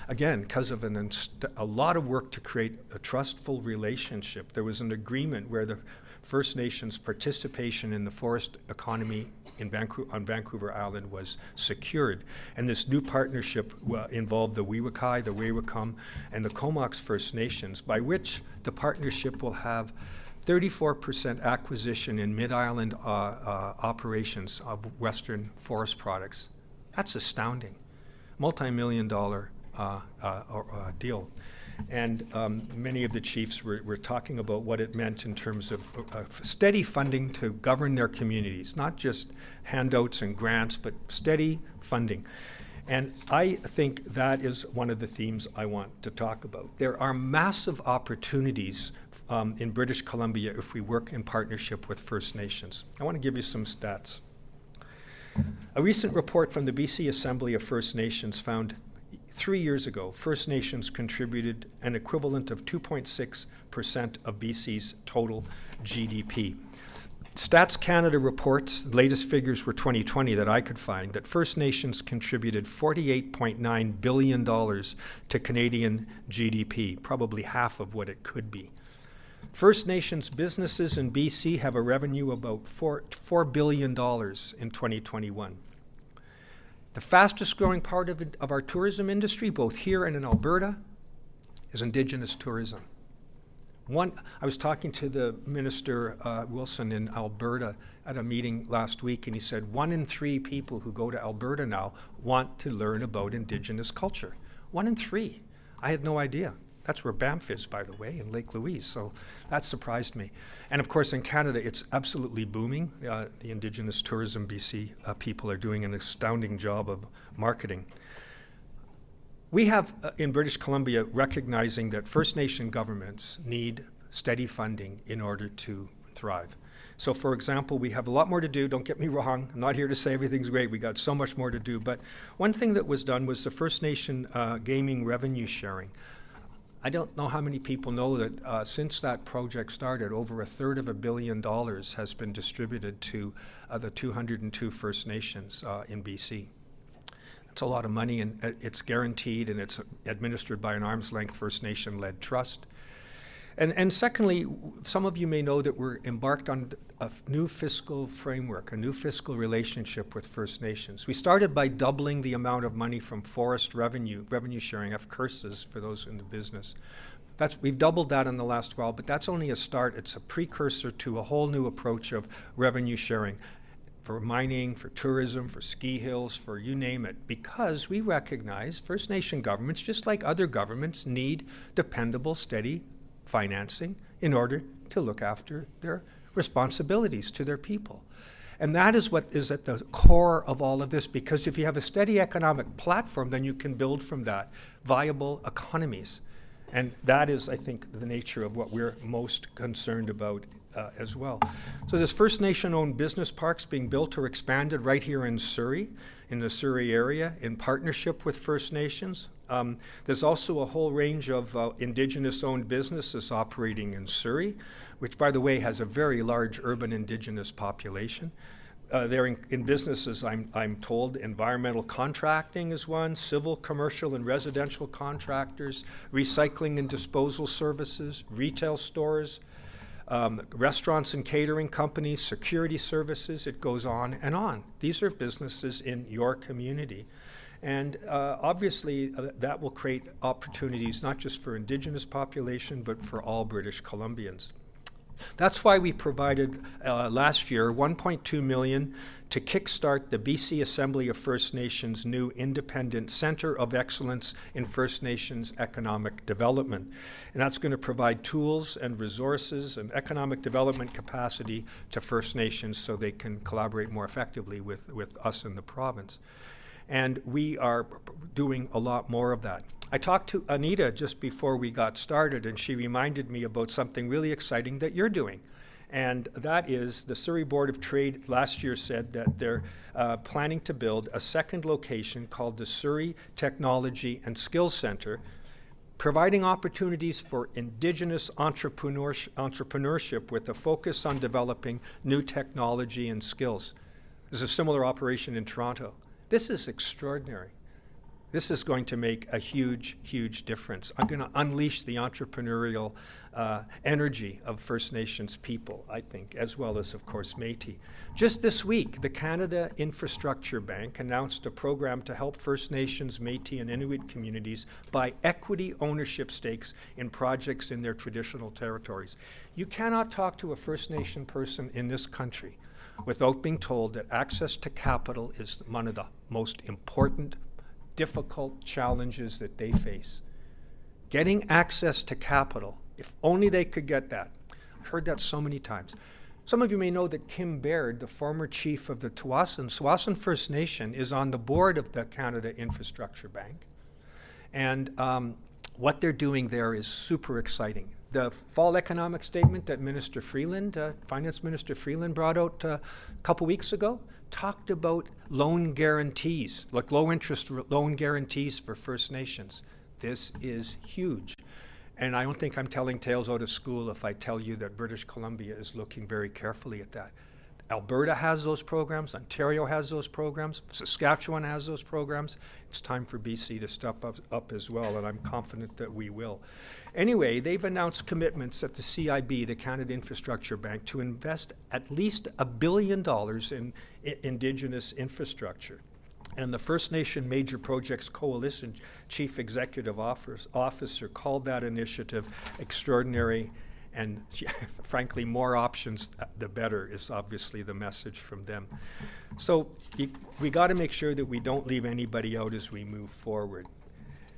again, because of a lot of work to create a trustful relationship, there was an agreement where the First Nations participation in the forest economy on Vancouver Island was secured. And this new partnership involved the Weewakai, the Weewakam, and the Comox First Nations, by which the partnership will have 34% acquisition in mid-island operations of Western forest products. That's astounding. Multi-million-dollar deal. And many of the chiefs were talking about what it meant in terms of steady funding to govern their communities, not just handouts and grants, but steady funding. And I think that is one of the themes I want to talk about. There are massive opportunities in British Columbia if we work in partnership with First Nations. I want to give you some stats. A recent report from the BC Assembly of First Nations found 3 years ago, First Nations contributed an equivalent of 2.6% of BC's total GDP. Stats Canada reports, the latest figures were 2020 that I could find, that First Nations contributed $48.9 billion to Canadian GDP, probably half of what it could be. First Nations businesses in BC have a revenue of about $4 billion in 2021. The fastest growing part of our tourism industry, both here and in Alberta, is Indigenous tourism. I was talking to the Minister Wilson in Alberta at a meeting last week, and he said 1 in 3 people who go to Alberta now want to learn about Indigenous culture. 1 in 3. I had no idea. That's where Banff is, by the way, in Lake Louise, so that surprised me. And of course, in Canada, it's absolutely booming. The Indigenous Tourism BC people are doing an astounding job of marketing. We have, in British Columbia, recognizing that First Nation governments need steady funding in order to thrive. So, for example, we have a lot more to do. Don't get me wrong. I'm not here to say everything's great. We got so much more to do. But one thing that was done was the First Nation gaming revenue sharing. I don't know how many people know that since that project started, over $250 million has been distributed to the 202 First Nations in BC. It's a lot of money, and it's guaranteed, and it's administered by an arm's-length First Nation-led trust. And secondly, some of you may know that we're embarked on a new fiscal framework, a new fiscal relationship with First Nations. We started by doubling the amount of money from forest revenue sharing, FCURSs, for those in the business. We've doubled that in the last while, but that's only a start. It's a precursor to a whole new approach of revenue sharing for mining, for tourism, for ski hills, for you name it, because we recognize First Nation governments, just like other governments, need dependable, steady financing in order to look after their responsibilities to their people. And that is what is at the core of all of this, because if you have a steady economic platform, then you can build from that viable economies. And that is, I think, the nature of what we're most concerned about as well. So there's First Nation-owned business parks being built or expanded right here in Surrey, in the Surrey area, in partnership with First Nations. There's also a whole range of Indigenous-owned businesses operating in Surrey, which, by the way, has a very large urban Indigenous population. They're in businesses, I'm told, environmental contracting is one, civil, commercial, and residential contractors, recycling and disposal services, retail stores, restaurants and catering companies, security services, it goes on and on. These are businesses in your community. And obviously, that will create opportunities not just for Indigenous population, but for all British Columbians. That's why we provided last year $1.2 million to kickstart the BC Assembly of First Nations' new independent Centre of Excellence in First Nations Economic Development. And that's going to provide tools and resources and economic development capacity to First Nations so they can collaborate more effectively with us in the province. And we are doing a lot more of that. I talked to Anita just before we got started, and she reminded me about something really exciting that you're doing. And that is the Surrey Board of Trade last year said that they're planning to build a second location called the Surrey Technology and Skills Centre, providing opportunities for Indigenous entrepreneurship with a focus on developing new technology and skills. There's a similar operation in Toronto. This is extraordinary. This is going to make a huge, huge difference. I'm going to unleash the entrepreneurial energy of First Nations people, I think, as well as, of course, Métis. Just this week, the Canada Infrastructure Bank announced a program to help First Nations, Métis, and Inuit communities buy equity ownership stakes in projects in their traditional territories. You cannot talk to a First Nation person in this country without being told that access to capital is one of the most important, difficult challenges that they face. Getting access to capital, if only they could get that. I've heard that so many times. Some of you may know that Kim Baird, the former chief of the Tsawwassen First Nation, is on the board of the Canada Infrastructure Bank. And what they're doing there is super exciting. The fall economic statement that Minister Freeland, Finance Minister Freeland, brought out a couple weeks ago talked about loan guarantees, like low interest loan guarantees for First Nations. This is huge. And I don't think I'm telling tales out of school if I tell you that British Columbia is looking very carefully at that. Alberta has those programs, Ontario has those programs, Saskatchewan has those programs. It's time for BC to step up as well, and I'm confident that we will. Anyway, they've announced commitments at the CIB, the Canada Infrastructure Bank, to invest at least $1 billion in Indigenous infrastructure. And the First Nation Major Projects Coalition Chief Executive Officer called that initiative extraordinary, and frankly, more options, the better, is obviously the message from them. So we got to make sure that we don't leave anybody out as we move forward.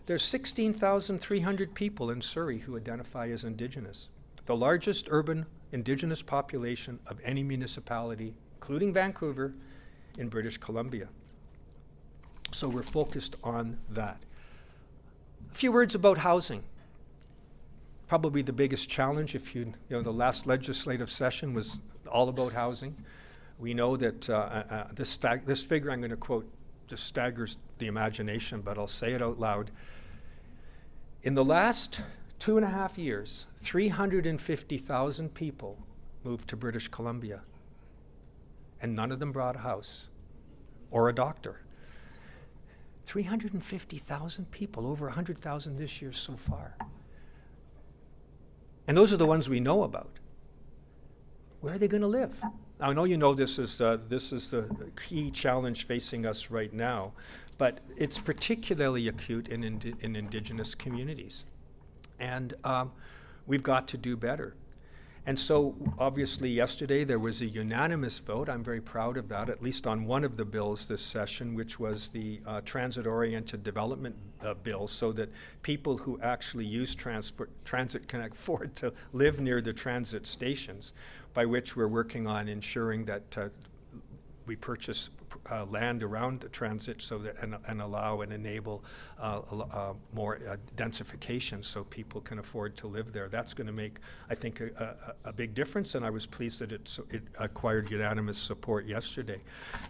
There's 16,300 people in Surrey who identify as Indigenous, the largest urban Indigenous population of any municipality, including Vancouver, in British Columbia. So we're focused on that. A few words about housing. Probably the biggest challenge, if you know, the last legislative session was all about housing. We know that this figure I'm going to quote just staggers the imagination, but I'll say it out loud. In the last 2.5 years, 350,000 people moved to British Columbia, and none of them brought a house or a doctor. 350,000 people, over 100,000 this year so far. And those are the ones we know about. Where are they going to live? Now, I know you know this is the key challenge facing us right now, but it's particularly acute in Indigenous communities. And we've got to do better. And so, obviously, yesterday there was a unanimous vote. I'm very proud of that, at least on one of the bills this session, which was the transit-oriented development bill, so that people who actually use transit can afford to live near the transit stations, by which we're working on ensuring that we purchase land around the transit so that and allow and enable more densification so people can afford to live there. That's going to make, I think, a big difference, and I was pleased that it acquired unanimous support yesterday.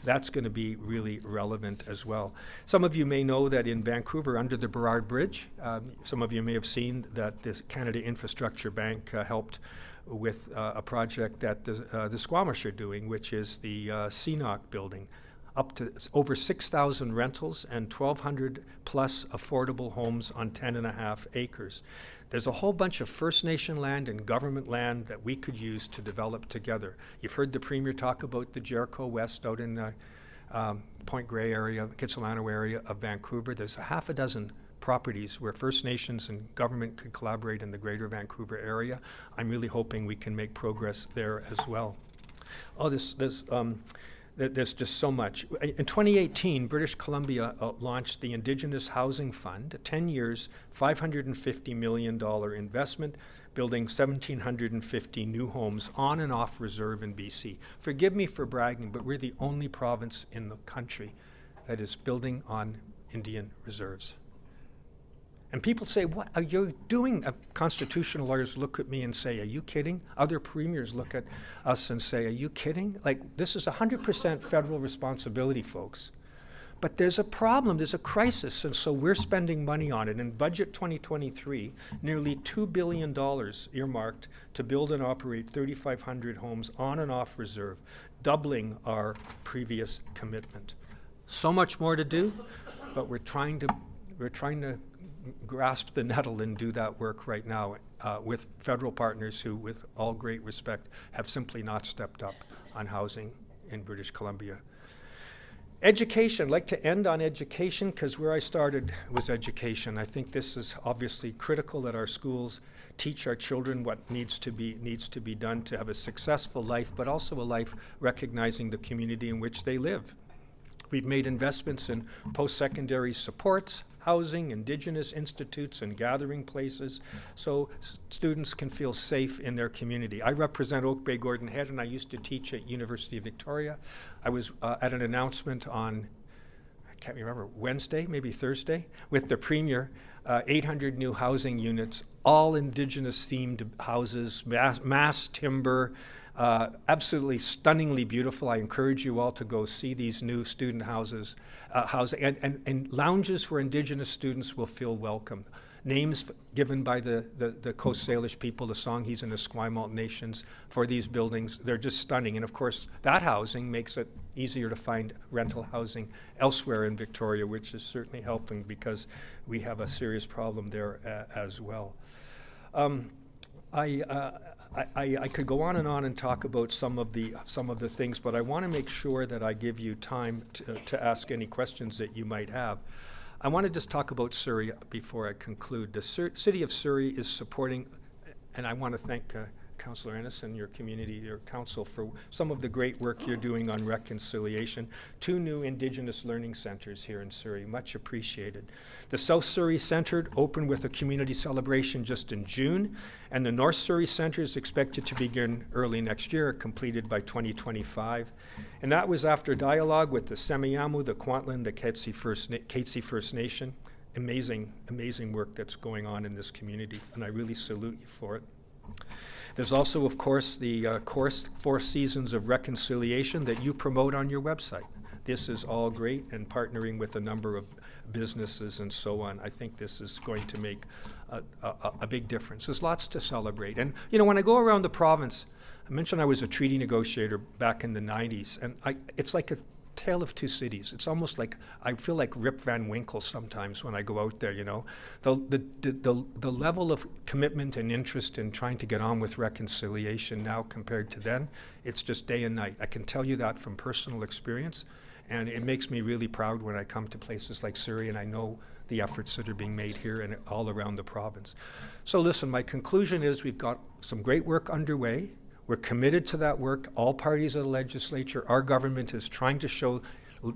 That's going to be really relevant as well. Some of you may know that in Vancouver, under the Burrard Bridge, some of you may have seen that this Canada Infrastructure Bank helped with a project that the Squamish are doing, which is the CNOC building, up to over 6,000 rentals and 1,200 plus affordable homes on 10.5 acres. There's a whole bunch of First Nation land and government land that we could use to develop together. You've heard the Premier talk about the Jericho West out in the Point Grey area, Kitsilano area of Vancouver. There's a half a dozen properties where First Nations and government could collaborate in the greater Vancouver area. I'm really hoping we can make progress there as well. Oh, there's just so much. In 2018, British Columbia launched the Indigenous Housing Fund, a 10 years, $550 million investment, building 1,750 new homes on and off reserve in BC. Forgive me for bragging, but we're the only province in the country that is building on Indian reserves. And people say, what are you doing? Constitutional lawyers look at me and say, are you kidding? Other premiers look at us and say, are you kidding? Like, this is 100% federal responsibility, folks. But there's a problem, there's a crisis, and so we're spending money on it. In Budget 2023, nearly $2 billion earmarked to build and operate 3,500 homes on and off reserve, doubling our previous commitment. So much more to do, but we're trying to we're trying to grasp the nettle and do that work right now with federal partners who, with all great respect, have simply not stepped up on housing in British Columbia. Education, I'd like to end on education because where I started was education. I think this is obviously critical that our schools teach our children what needs to be done to have a successful life, but also a life recognizing the community in which they live. We've made investments in post-secondary supports, housing, Indigenous institutes, and gathering places so students can feel safe in their community. I represent Oak Bay Gordon Head, and I used to teach at University of Victoria. I was at an announcement on, I can't remember, Wednesday, maybe Thursday, with the Premier, 800 new housing units, all Indigenous-themed houses, mass timber, absolutely stunningly beautiful. I encourage you all to go see these new student houses, and lounges where Indigenous students will feel welcome. Names given by the Coast Salish people, the Songhees and the Esquimalt nations for these buildings. They're just stunning. And of course, that housing makes it easier to find rental housing elsewhere in Victoria, which is certainly helping because we have a serious problem there as well. I could go on and talk about some of the things, but I want to make sure that I give you time to ask any questions that you might have. I want to just talk about Surrey before I conclude. The City of Surrey is supporting, and I want to thank Councillor Ennis and your community, your council, for some of the great work you're doing on reconciliation. 2 new Indigenous learning centres here in Surrey, much appreciated. The South Surrey Centre opened with a community celebration just in June, and the North Surrey Centre is expected to begin early next year, completed by 2025. And that was after dialogue with the Semiahmoo, the Kwantlen, the Katzie First Nation. Amazing work that's going on in this community, and I really salute you for it. There's also, of course, the course 4 Seasons of Reconciliation that you promote on your website. This is all great, and partnering with a number of businesses and so on, I think this is going to make a big difference. There's lots to celebrate. And, you know, when I go around the province, I mentioned I was a treaty negotiator back in the 90s, and it's like a tale of 2 cities. It's almost like I feel like Rip Van Winkle sometimes when I go out there, you know. The level of commitment and interest in trying to get on with reconciliation now compared to then, it's just day and night. I can tell you that from personal experience, and it makes me really proud when I come to places like Surrey and I know the efforts that are being made here and all around the province. So listen, my conclusion is we've got some great work underway. We're committed to that work. All parties of the legislature, our government is trying to show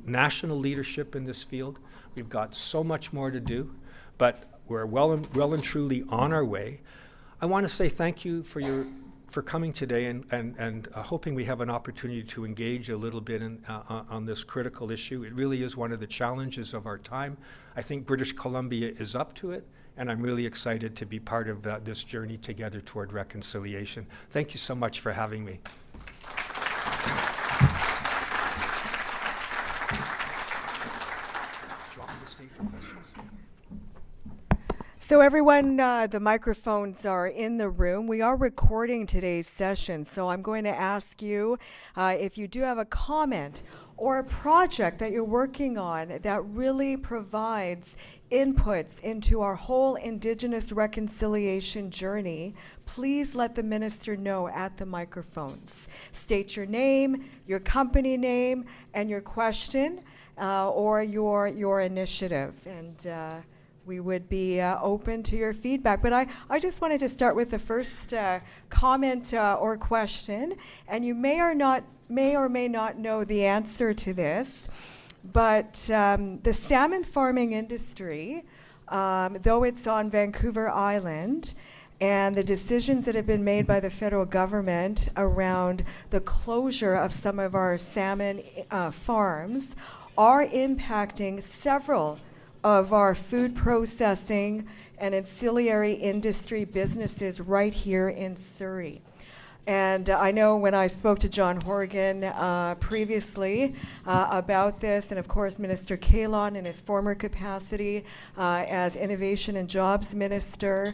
national leadership in this field. We've got so much more to do, but we're well and truly on our way. I want to say thank you for coming today and hoping we have an opportunity to engage a little bit on this critical issue. It really is one of the challenges of our time. I think British Columbia is up to it, and I'm really excited to be part of this journey together toward reconciliation. Thank you so much for having me. Do you want me to stay for questions? So everyone, the microphones are in the room. We are recording today's session, so I'm going to ask you if you do have a comment or a project that you're working on that really provides inputs into our whole Indigenous reconciliation journey, please let the minister know at the microphones. State your name, your company name, and your question or your initiative. And we would be open to your feedback. But I just wanted to start with the first comment or question, and you may or may not know the answer to this, but the salmon farming industry, though it's on Vancouver Island, and the decisions that have been made by the federal government around the closure of some of our salmon farms are impacting several of our food processing and ancillary industry businesses right here in Surrey. And I know when I spoke to John Horgan previously about this, and of course Minister Kalon in his former capacity as Innovation and Jobs Minister,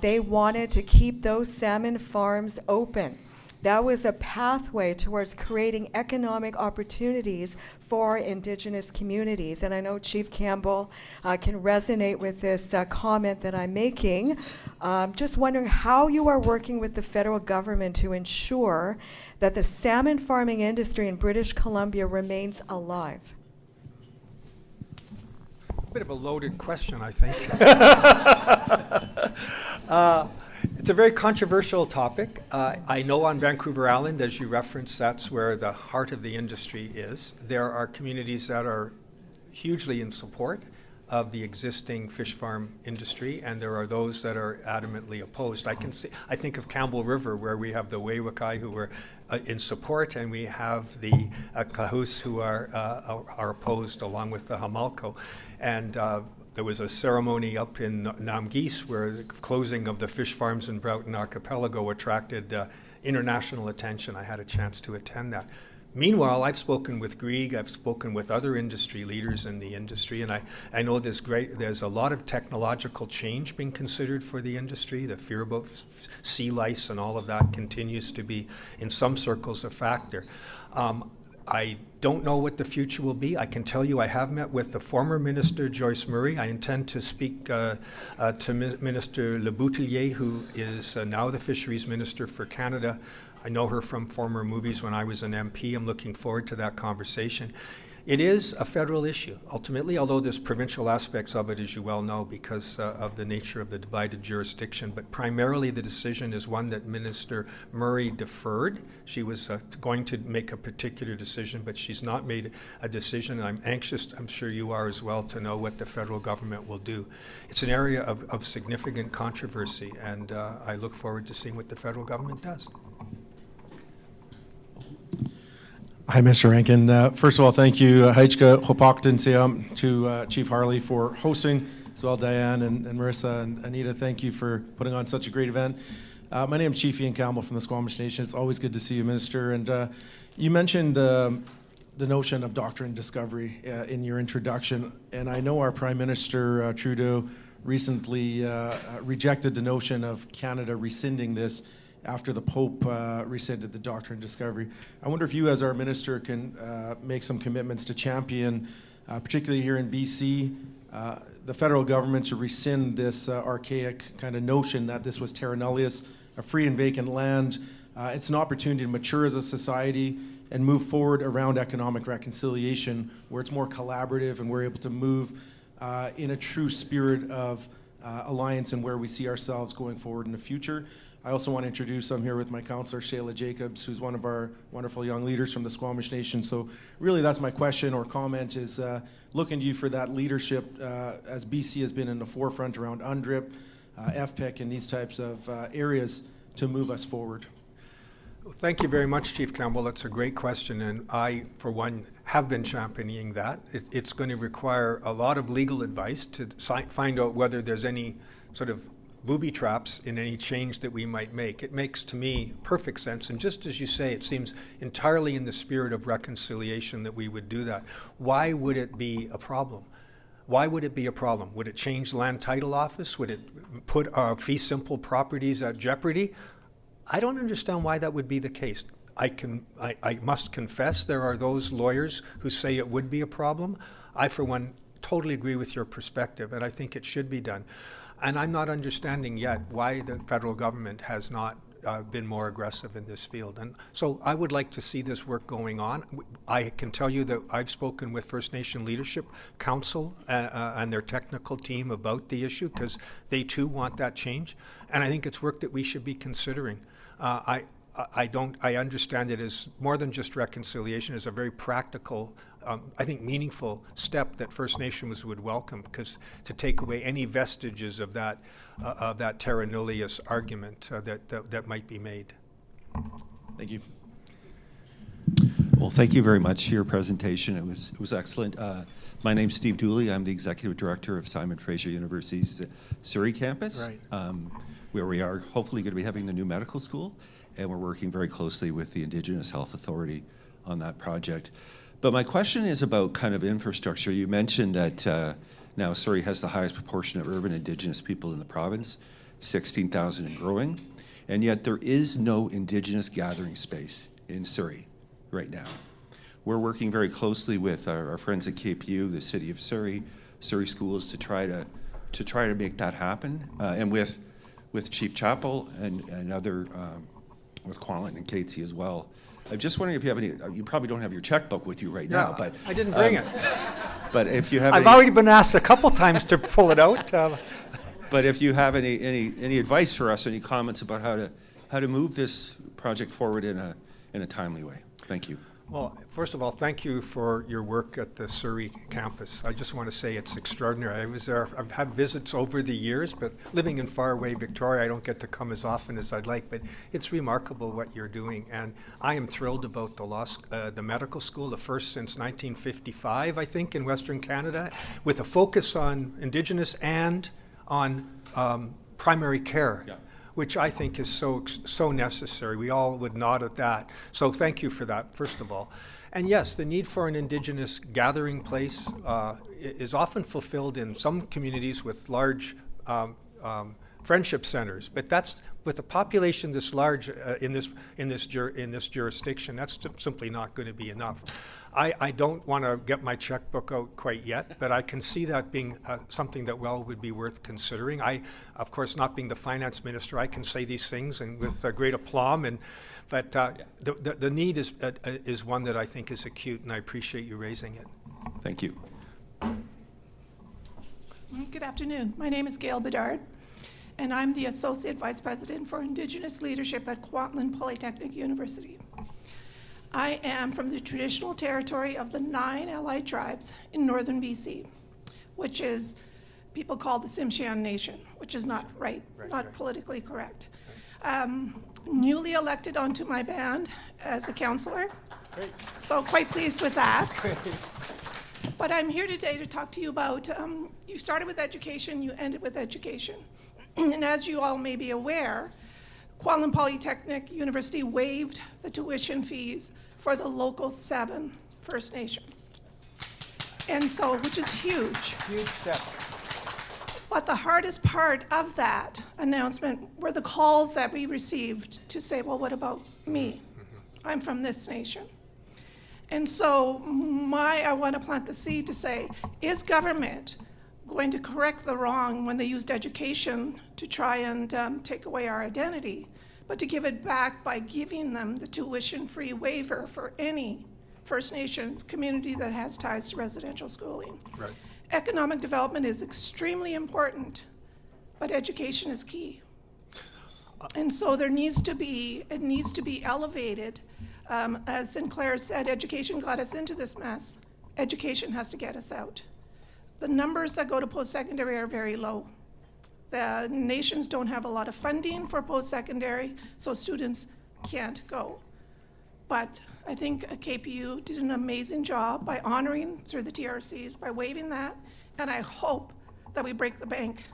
they wanted to keep those salmon farms open that was a pathway towards creating economic opportunities for Indigenous communities. And I know Chief Campbell can resonate with this comment that I'm making. Just wondering how you are working with the federal government to ensure that the salmon farming industry in British Columbia remains alive. Bit of a loaded question, I think. It's a very controversial topic. I know on Vancouver Island, as you referenced, that's where the heart of the industry is. There are communities that are hugely in support of the existing fish farm industry, and there are those that are adamantly opposed. I think of Campbell River, where we have the Wewakai who are in support, and we have the Kahus who are opposed, along with the Hamalko. And there was a ceremony up in Namgis where the closing of the fish farms in Broughton Archipelago attracted international attention. I had a chance to attend that. Meanwhile, I've spoken with Grieg, I've spoken with other industry leaders in the industry, and I know there's a lot of technological change being considered for the industry. The fear about sea lice and all of that continues to be, in some circles, a factor. I don't know what the future will be. I can tell you I have met with the former Minister, Joyce Murray. I intend to speak to Minister Le Boutillier, who is now the Fisheries Minister for Canada. I know her from former movies when I was an MP. I'm looking forward to that conversation. It is a federal issue, ultimately, although there's provincial aspects of it, as you well know, because of the nature of the divided jurisdiction. But primarily the decision is one that Minister Murray deferred. She was going to make a particular decision, but she's not made a decision. I'm anxious, I'm sure you are as well, to know what the federal government will do. It's an area of significant controversy, and I look forward to seeing what the federal government does. Hi, Mr. Rankin. First of all, thank you, Heitke Hopakten Seam, to Chief Harley for hosting, as well Diane and Marissa and Anita. Thank you for putting on such a great event. My name is Chief Ian Campbell from the Squamish Nation. It's always good to see you, Minister. And you mentioned the notion of doctrine discovery in your introduction, and I know our Prime Minister Trudeau recently rejected the notion of Canada rescinding this after the Pope rescinded the doctrine discovery. I wonder if you, as our minister, can make some commitments to champion, particularly here in BC, the federal government to rescind this archaic kind of notion that this was terra nullius, a free and vacant land. It's an opportunity to mature as a society and move forward around economic reconciliation, where it's more collaborative and we're able to move in a true spirit of alliance and where we see ourselves going forward in the future. I also want to introduce, I'm here with my counselor, Shayla Jacobs, who's one of our wonderful young leaders from the Squamish Nation. So really that's my question or comment is looking to you for that leadership as BC has been in the forefront around UNDRIP, FPIC, and these types of areas to move us forward. Thank you very much, Chief Campbell. That's a great question, and I, for one, have been championing that. It's going to require a lot of legal advice to find out whether there's any sort of booby traps in any change that we might make. It makes, to me, perfect sense. And just as you say, it seems entirely in the spirit of reconciliation that we would do that. Why would it be a problem? Why would it be a problem? Would it change land title office? Would it put our fee simple properties at jeopardy? I don't understand why that would be the case. I must confess there are those lawyers who say it would be a problem. I, for one, totally agree with your perspective, and I think it should be done. And I'm not understanding yet why the federal government has not been more aggressive in this field. And so I would like to see this work going on. I can tell you that I've spoken with First Nation Leadership Council and their technical team about the issue because they too want that change. And I think it's work that we should be considering. I understand it as more than just reconciliation, as a very practical, I think meaningful step that First Nations would welcome, because to take away any vestiges of that terra nullius argument that might be made. Thank you. Well, thank you very much for your presentation. It was excellent. My name's Steve Dooley. I'm the Executive Director of Simon Fraser University's Surrey campus, Right. Where we are hopefully going to be having the new medical school, and we're working very closely with the Indigenous Health Authority on that project. But my question is about kind of infrastructure. You mentioned that now Surrey has the highest proportion of urban Indigenous people in the province, 16,000 and growing. and yet there is no Indigenous gathering space in Surrey right now. We're working very closely with our friends at KPU, the City of Surrey, Surrey Schools, to try to make that happen, and with Chief Chappell and other, with Quanlin and Catesy as well. I'm just wondering if you have any, you probably don't have your checkbook with you right now, but. I didn't bring it. But if you have I've any, already been asked a couple times to pull it out. but if you have any advice for us, any comments about how to move this project forward in a timely way. Thank you. Well, first of all, thank you for your work at the Surrey campus. I just want to say it's extraordinary. I was there, I've had visits over the years, but living in faraway Victoria, I don't get to come as often as I'd like, but it's remarkable what you're doing. And I am thrilled about the medical school, the first since 1955, I think, in Western Canada, with a focus on Indigenous and on primary care. Yeah. Which I think is so necessary. We all would nod at that. So thank you for that, first of all. And yes, the need for an Indigenous gathering place is often fulfilled in some communities with large friendship centers, but that's with a population this large in this jurisdiction, that's simply not going to be enough. I don't want to get my checkbook out quite yet, but I can see that being something that would be worth considering. Of course, not being the finance minister, I can say these things and with great aplomb, but the need is one that I think is acute, and I appreciate you raising it. Thank you. Good afternoon. My name is Gail Bedard, and I'm the Associate Vice President for Indigenous Leadership at Kwantlen Polytechnic University. I am from the traditional territory of the 9 allied tribes in northern BC, which is people call the Tsimshian Nation, which is not right, not politically correct. Newly elected onto my band as a councillor, so quite pleased with that. But I'm here today to talk to you about, you started with education, you ended with education. And as you all may be aware, Kwantlen Polytechnic University waived the tuition fees for the local 7 First Nations. And so, which is huge. Huge step. But the hardest part of that announcement were the calls that we received to say, well, what about me? I'm from this nation. And so I want to plant the seed to say, is government going to correct the wrong when they used education to try and take away our identity, but to give it back by giving them the tuition-free waiver for any First Nations community that has ties to residential schooling. Right. Economic development is extremely important, but education is key. And so it needs to be elevated. As Sinclair said, education got us into this mess. Education has to get us out. The numbers that go to post-secondary are very low. The nations don't have a lot of funding for post-secondary, so students can't go. But I think KPU did an amazing job by honoring through the TRCs, by waiving that, and I hope that we break the bank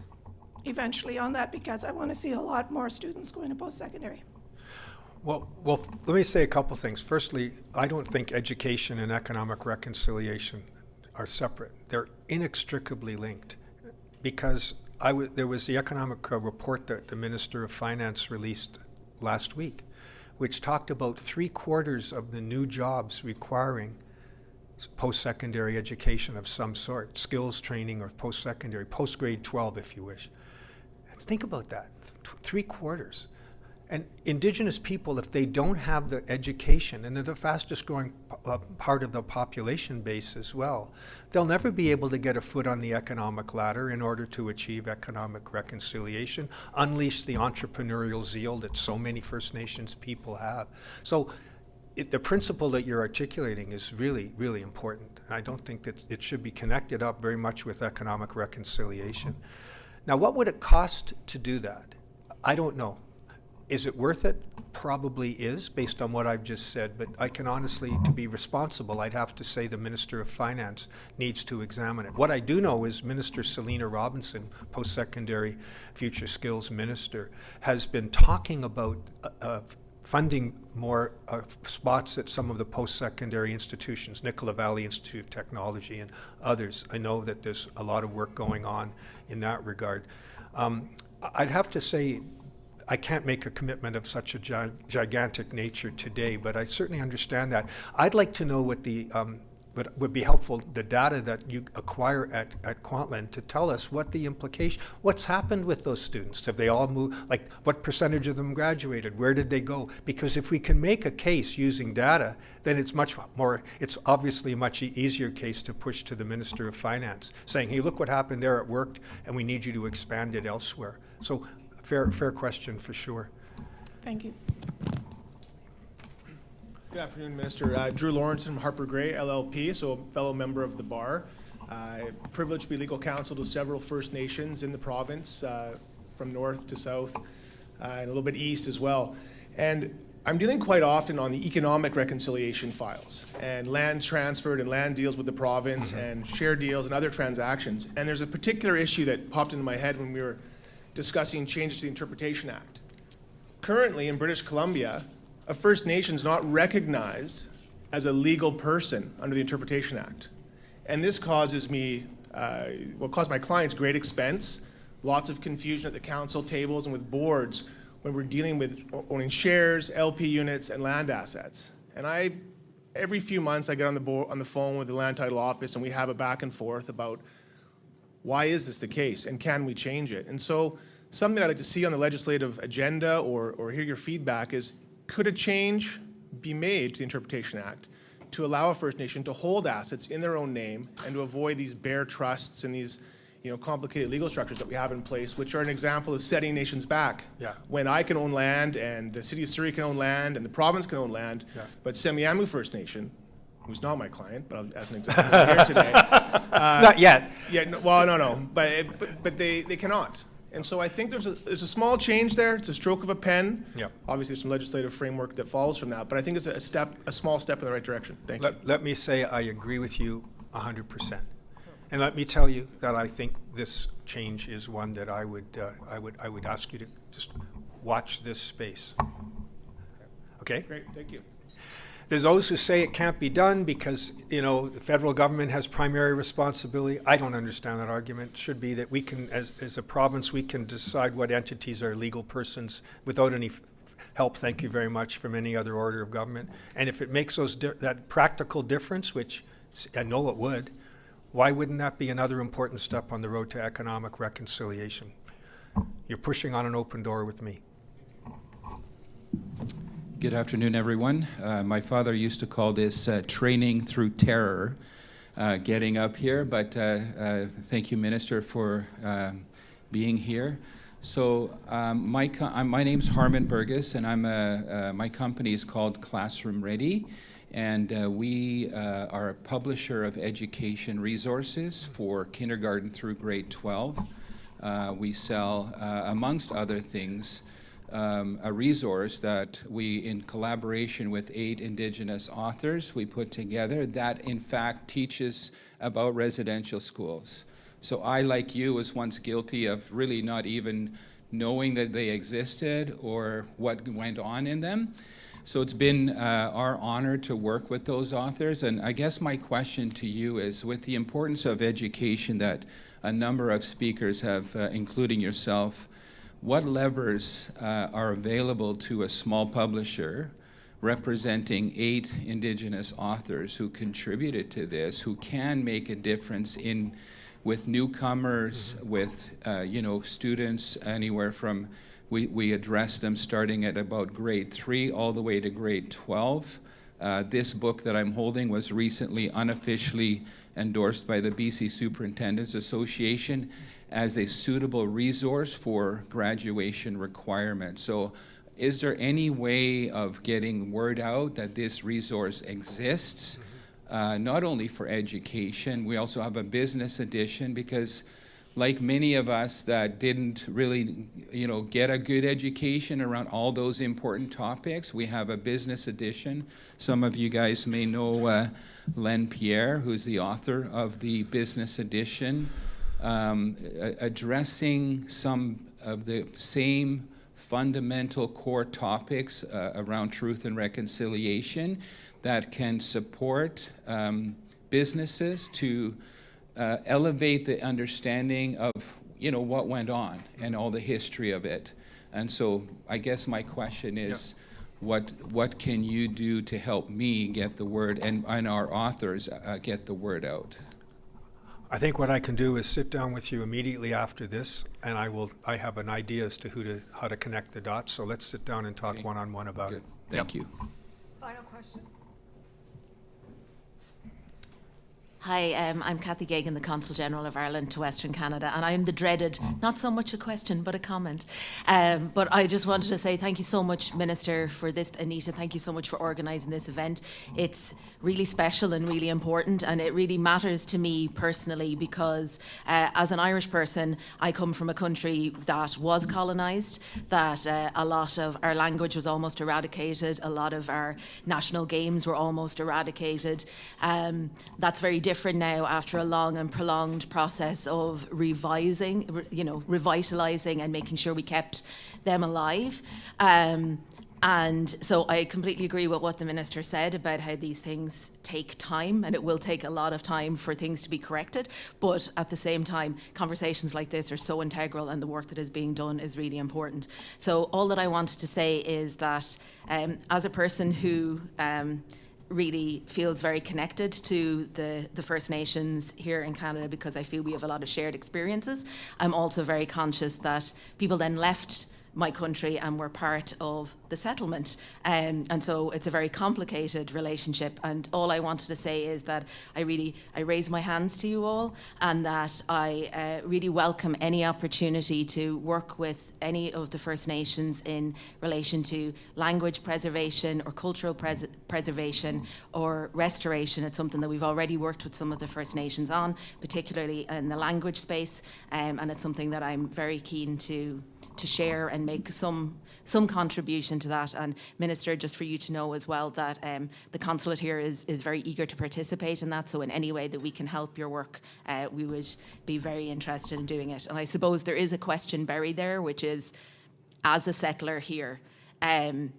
eventually on that, because I want to see a lot more students going to post-secondary. Well, let me say a couple things. Firstly, I don't think education and economic reconciliation are separate. They're inextricably linked, because there was the economic report that the Minister of Finance released last week, which talked about 3/4 of the new jobs requiring post-secondary education of some sort, skills training or post-secondary, post-grade 12 if you wish. Think about that, 3/4. And Indigenous people, if they don't have the education, and they're the fastest growing part of the population base as well, they'll never be able to get a foot on the economic ladder in order to achieve economic reconciliation, unleash the entrepreneurial zeal that so many First Nations people have. So the principle that you're articulating is really, really important. I don't think that it should be connected up very much with economic reconciliation. Now, what would it cost to do that? I don't know. Is it worth it? Probably is, based on what I've just said, but I can honestly, to be responsible, I'd have to say the Minister of Finance needs to examine it. What I do know is Minister Selina Robinson, post-secondary future skills minister, has been talking about funding more spots at some of the post-secondary institutions, Nicola Valley Institute of Technology and others. I know that there's a lot of work going on in that regard. I'd have to say, I can't make a commitment of such a gigantic nature today, but I certainly understand that. I'd like to know what the what would be helpful, the data that you acquire at Kwantlen, to tell us what the implication, what's happened with those students. Have they all moved, like what percentage of them graduated? Where did they go? Because if we can make a case using data, then it's much more, it's obviously a much easier case to push to the Minister of Finance, saying, hey, look what happened there, it worked, and we need you to expand it elsewhere. So fair question for sure. Thank you. Good afternoon, Minister. Drew Lawrence from Harper Gray, LLP, so a fellow member of the bar. Privileged to be legal counsel to several First Nations in the province, from north to south, and a little bit east as well. And I'm dealing quite often on the economic reconciliation files and land transferred and land deals with the province and share deals and other transactions. And there's a particular issue that popped into my head when we were discussing changes to the Interpretation Act. Currently in British Columbia, a First Nation is not recognized as a legal person under the Interpretation Act. And this causes me, caused my clients great expense, lots of confusion at the council tables and with boards when we're dealing with owning shares, LP units, and land assets. And every few months I get on the phone with the Land Title Office and we have a back and forth about why is this the case and can we change it? And so something I'd like to see on the legislative agenda or hear your feedback is, could a change be made to the Interpretation Act to allow a First Nation to hold assets in their own name and to avoid these bare trusts and these complicated legal structures that we have in place, which are an example of setting nations back? Yeah. When I can own land and the city of Surrey can own land and the province can own land, but Semiahmoo First Nation, who's not my client, but as an example here today. Not yet. Yeah, no. But they cannot. And so I think there's a small change there. It's a stroke of a pen. Yep. Obviously, there's some legislative framework that follows from that, but I think it's a small step in the right direction. Thank you. Let me say I agree with you 100%. And let me tell you that I think this change is one that I would ask you to just watch this space. Okay? Great, thank you. There's those who say it can't be done because, the federal government has primary responsibility. I don't understand that argument. It should be that we can, as a province, we can decide what entities are legal persons without any help, thank you very much, from any other order of government. And if it makes that practical difference, which I know it would, why wouldn't that be another important step on the road to economic reconciliation? You're pushing on an open door with me. Good afternoon, everyone. My father used to call this training through terror, getting up here, but thank you, Minister, for being here. So my name's Harmon Burgess, and my company is called Classroom Ready, and we are a publisher of education resources for kindergarten through grade 12. We sell, amongst other things, a resource that we, in collaboration with 8 Indigenous authors, we put together that in fact teaches about residential schools. So I, like you, was once guilty of really not even knowing that they existed or what went on in them. So it's been our honor to work with those authors. And I guess my question to you is, with the importance of education that a number of speakers have, including yourself, what levers are available to a small publisher representing 8 Indigenous authors who contributed to this, who can make a difference with newcomers, with students anywhere from, we address them starting at about grade 3 all the way to grade 12. This book that I'm holding was recently unofficially endorsed by the BC Superintendents Association as a suitable resource for graduation requirements. So is there any way of getting word out that this resource exists, not only for education? We also have a business edition because, like many of us that didn't really, get a good education around all those important topics, we have a business edition. Some of you guys may know Len Pierre, who's the author of the business edition, addressing some of the same fundamental core topics around truth and reconciliation that can support businesses to elevate the understanding of what went on and all the history of it. And so I guess my question is, what can you do to help me get the word and our authors get the word out? I think what I can do is sit down with you immediately after this, and I have an idea as to how to connect the dots. So let's sit down and talk one-on-one about Good. it. Thank you. Final question. Hi, I'm Cathy Gagan, the Consul General of Ireland to Western Canada, and I'm the dreaded, not so much a question, but a comment. But I just wanted to say thank you so much, Minister, for this. Anita, thank you so much for organising this event. It's really special and really important, and it really matters to me personally because as an Irish person, I come from a country that was colonised, that a lot of our language was almost eradicated, a lot of our national games were almost eradicated. That's very different now after a long and prolonged process of revitalising and making sure we kept them alive. And so I completely agree with what the Minister said about how these things take time, and it will take a lot of time for things to be corrected. But at the same time, conversations like this are so integral, and the work that is being done is really important. So all that I wanted to say is that as a person who really feels very connected to the First Nations here in Canada because I feel we have a lot of shared experiences. I'm also very conscious that people then left my country and were part of the settlement. And so it's a very complicated relationship. And all I wanted to say is that I raise my hands to you all, and that I really welcome any opportunity to work with any of the First Nations in relation to language preservation or cultural preservation or restoration. It's something that we've already worked with some of the First Nations on, particularly in the language space. And it's something that I'm very keen to share and make some contribution to that. And Minister, just for you to know as well that the consulate here is very eager to participate in that. So in any way that we can help your work, we would be very interested in doing it. And I suppose there is a question buried there, which is, as a settler here, I'm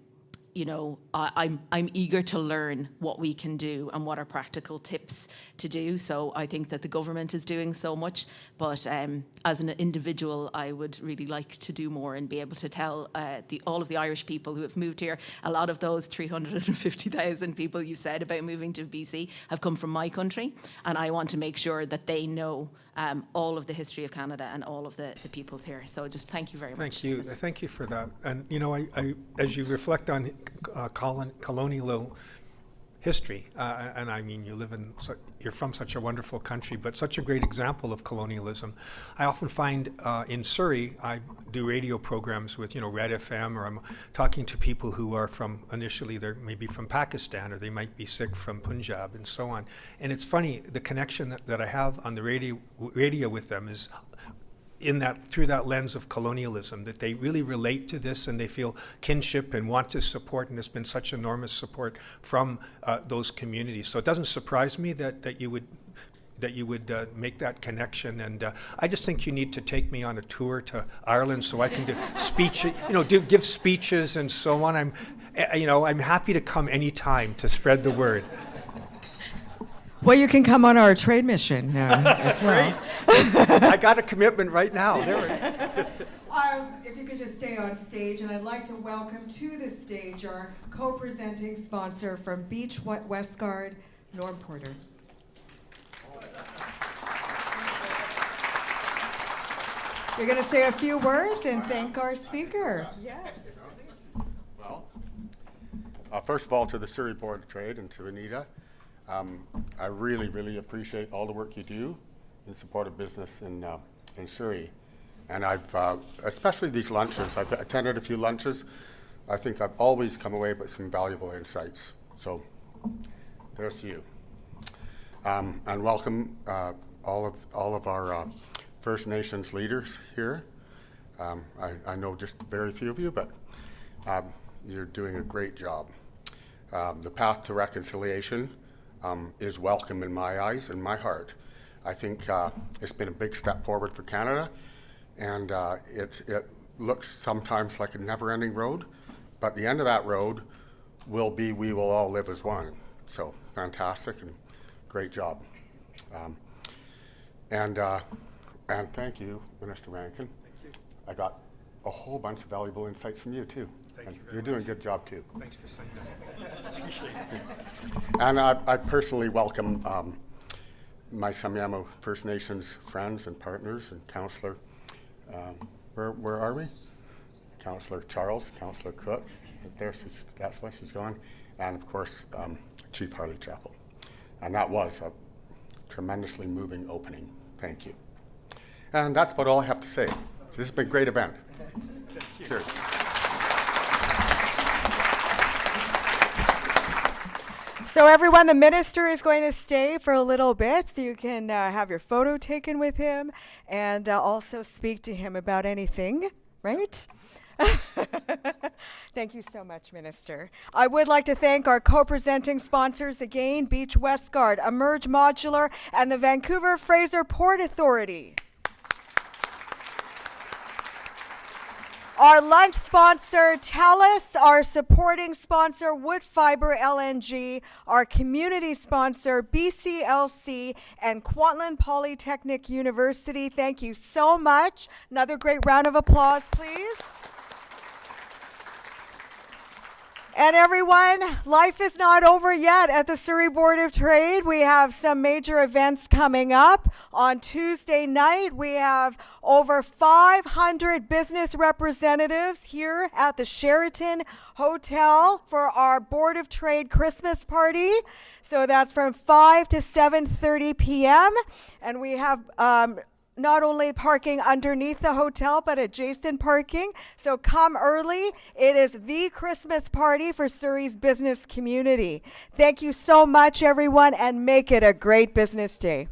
eager to learn what we can do and what are practical tips to do. So I think that the government is doing so much, but as an individual, I would really like to do more and be able to tell all of the Irish people who have moved here. A lot of those 350,000 people you said about moving to BC have come from my country, and I want to make sure that they know all of the history of Canada and all of the peoples here. So just thank you very much. Thank you. Thank you for that. And I as you reflect on colonial history, and I mean, you're from such a wonderful country, but such a great example of colonialism. I often find in Surrey, I do radio programs with Red FM, or I'm talking to people who are initially they're maybe from Pakistan, or they might be Sikh from Punjab, and so on. And it's funny, the connection that I have on the radio with them is through that lens of colonialism, that they really relate to this and they feel kinship and want to support, and there's been such enormous support from those communities. So it doesn't surprise me that you would make that connection, and I just think you need to take me on a tour to Ireland so I can do give speeches and so on. I'm happy to come anytime to spread the word. Well, you can come on our trade mission as well. I got a commitment right now. If you could just stay on stage, and I'd like to welcome to the stage our co-presenting sponsor from Beach Westgard, Norm Porter. You're going to say a few words and thank our speaker. Yes. Well, first of all, to the Surrey Board of Trade and to Anita, I really, really appreciate all the work you do in support of business in Surrey. And I've, especially these lunches, I've attended a few lunches. I think I've always come away with some valuable insights. So there's to you. And welcome all of our First Nations leaders here. I know just very few of you, but you're doing a great job. The path to reconciliation is welcome in my eyes and my heart. I think it's been a big step forward for Canada, and it looks sometimes like a never-ending road, but the end of that road will be we will all live as one. So fantastic and great job. And thank you, Minister Rankin. Thank you. I got a whole bunch of valuable insights from you too. Thank you very You're doing a good job too. Thanks for saying that. Appreciate it. And I personally welcome my Samiamo First Nations friends and partners and Councillor, where are we? Councillor Charles, Councillor Cook, that's why she's going, and of course Chief Harley Chappell. And that was a tremendously moving opening. Thank you. And that's about all I have to say. This has been a great event. Thank you. Cheers. So everyone, the minister is going to stay for a little bit so you can have your photo taken with him and also speak to him about anything, right? Thank you so much, Minister. I would like to thank our co-presenting sponsors again, Beach Westgard, Emerge Modular, and the Vancouver Fraser Port Authority. Our lunch sponsor, TELUS, our supporting sponsor, Wood Fiber LNG, our community sponsor, BCLC, and Kwantlen Polytechnic University. Thank you so much. Another great round of applause, please. And everyone, life is not over yet at the Surrey Board of Trade. We have some major events coming up. On Tuesday night, we have over 500 business representatives here at the Sheraton Hotel for our Board of Trade Christmas party. So that's from 5 to 7:30 p.m. And we have not only parking underneath the hotel, but adjacent parking. So come early. It is the Christmas party for Surrey's business community. Thank you so much, everyone, and make it a great business day.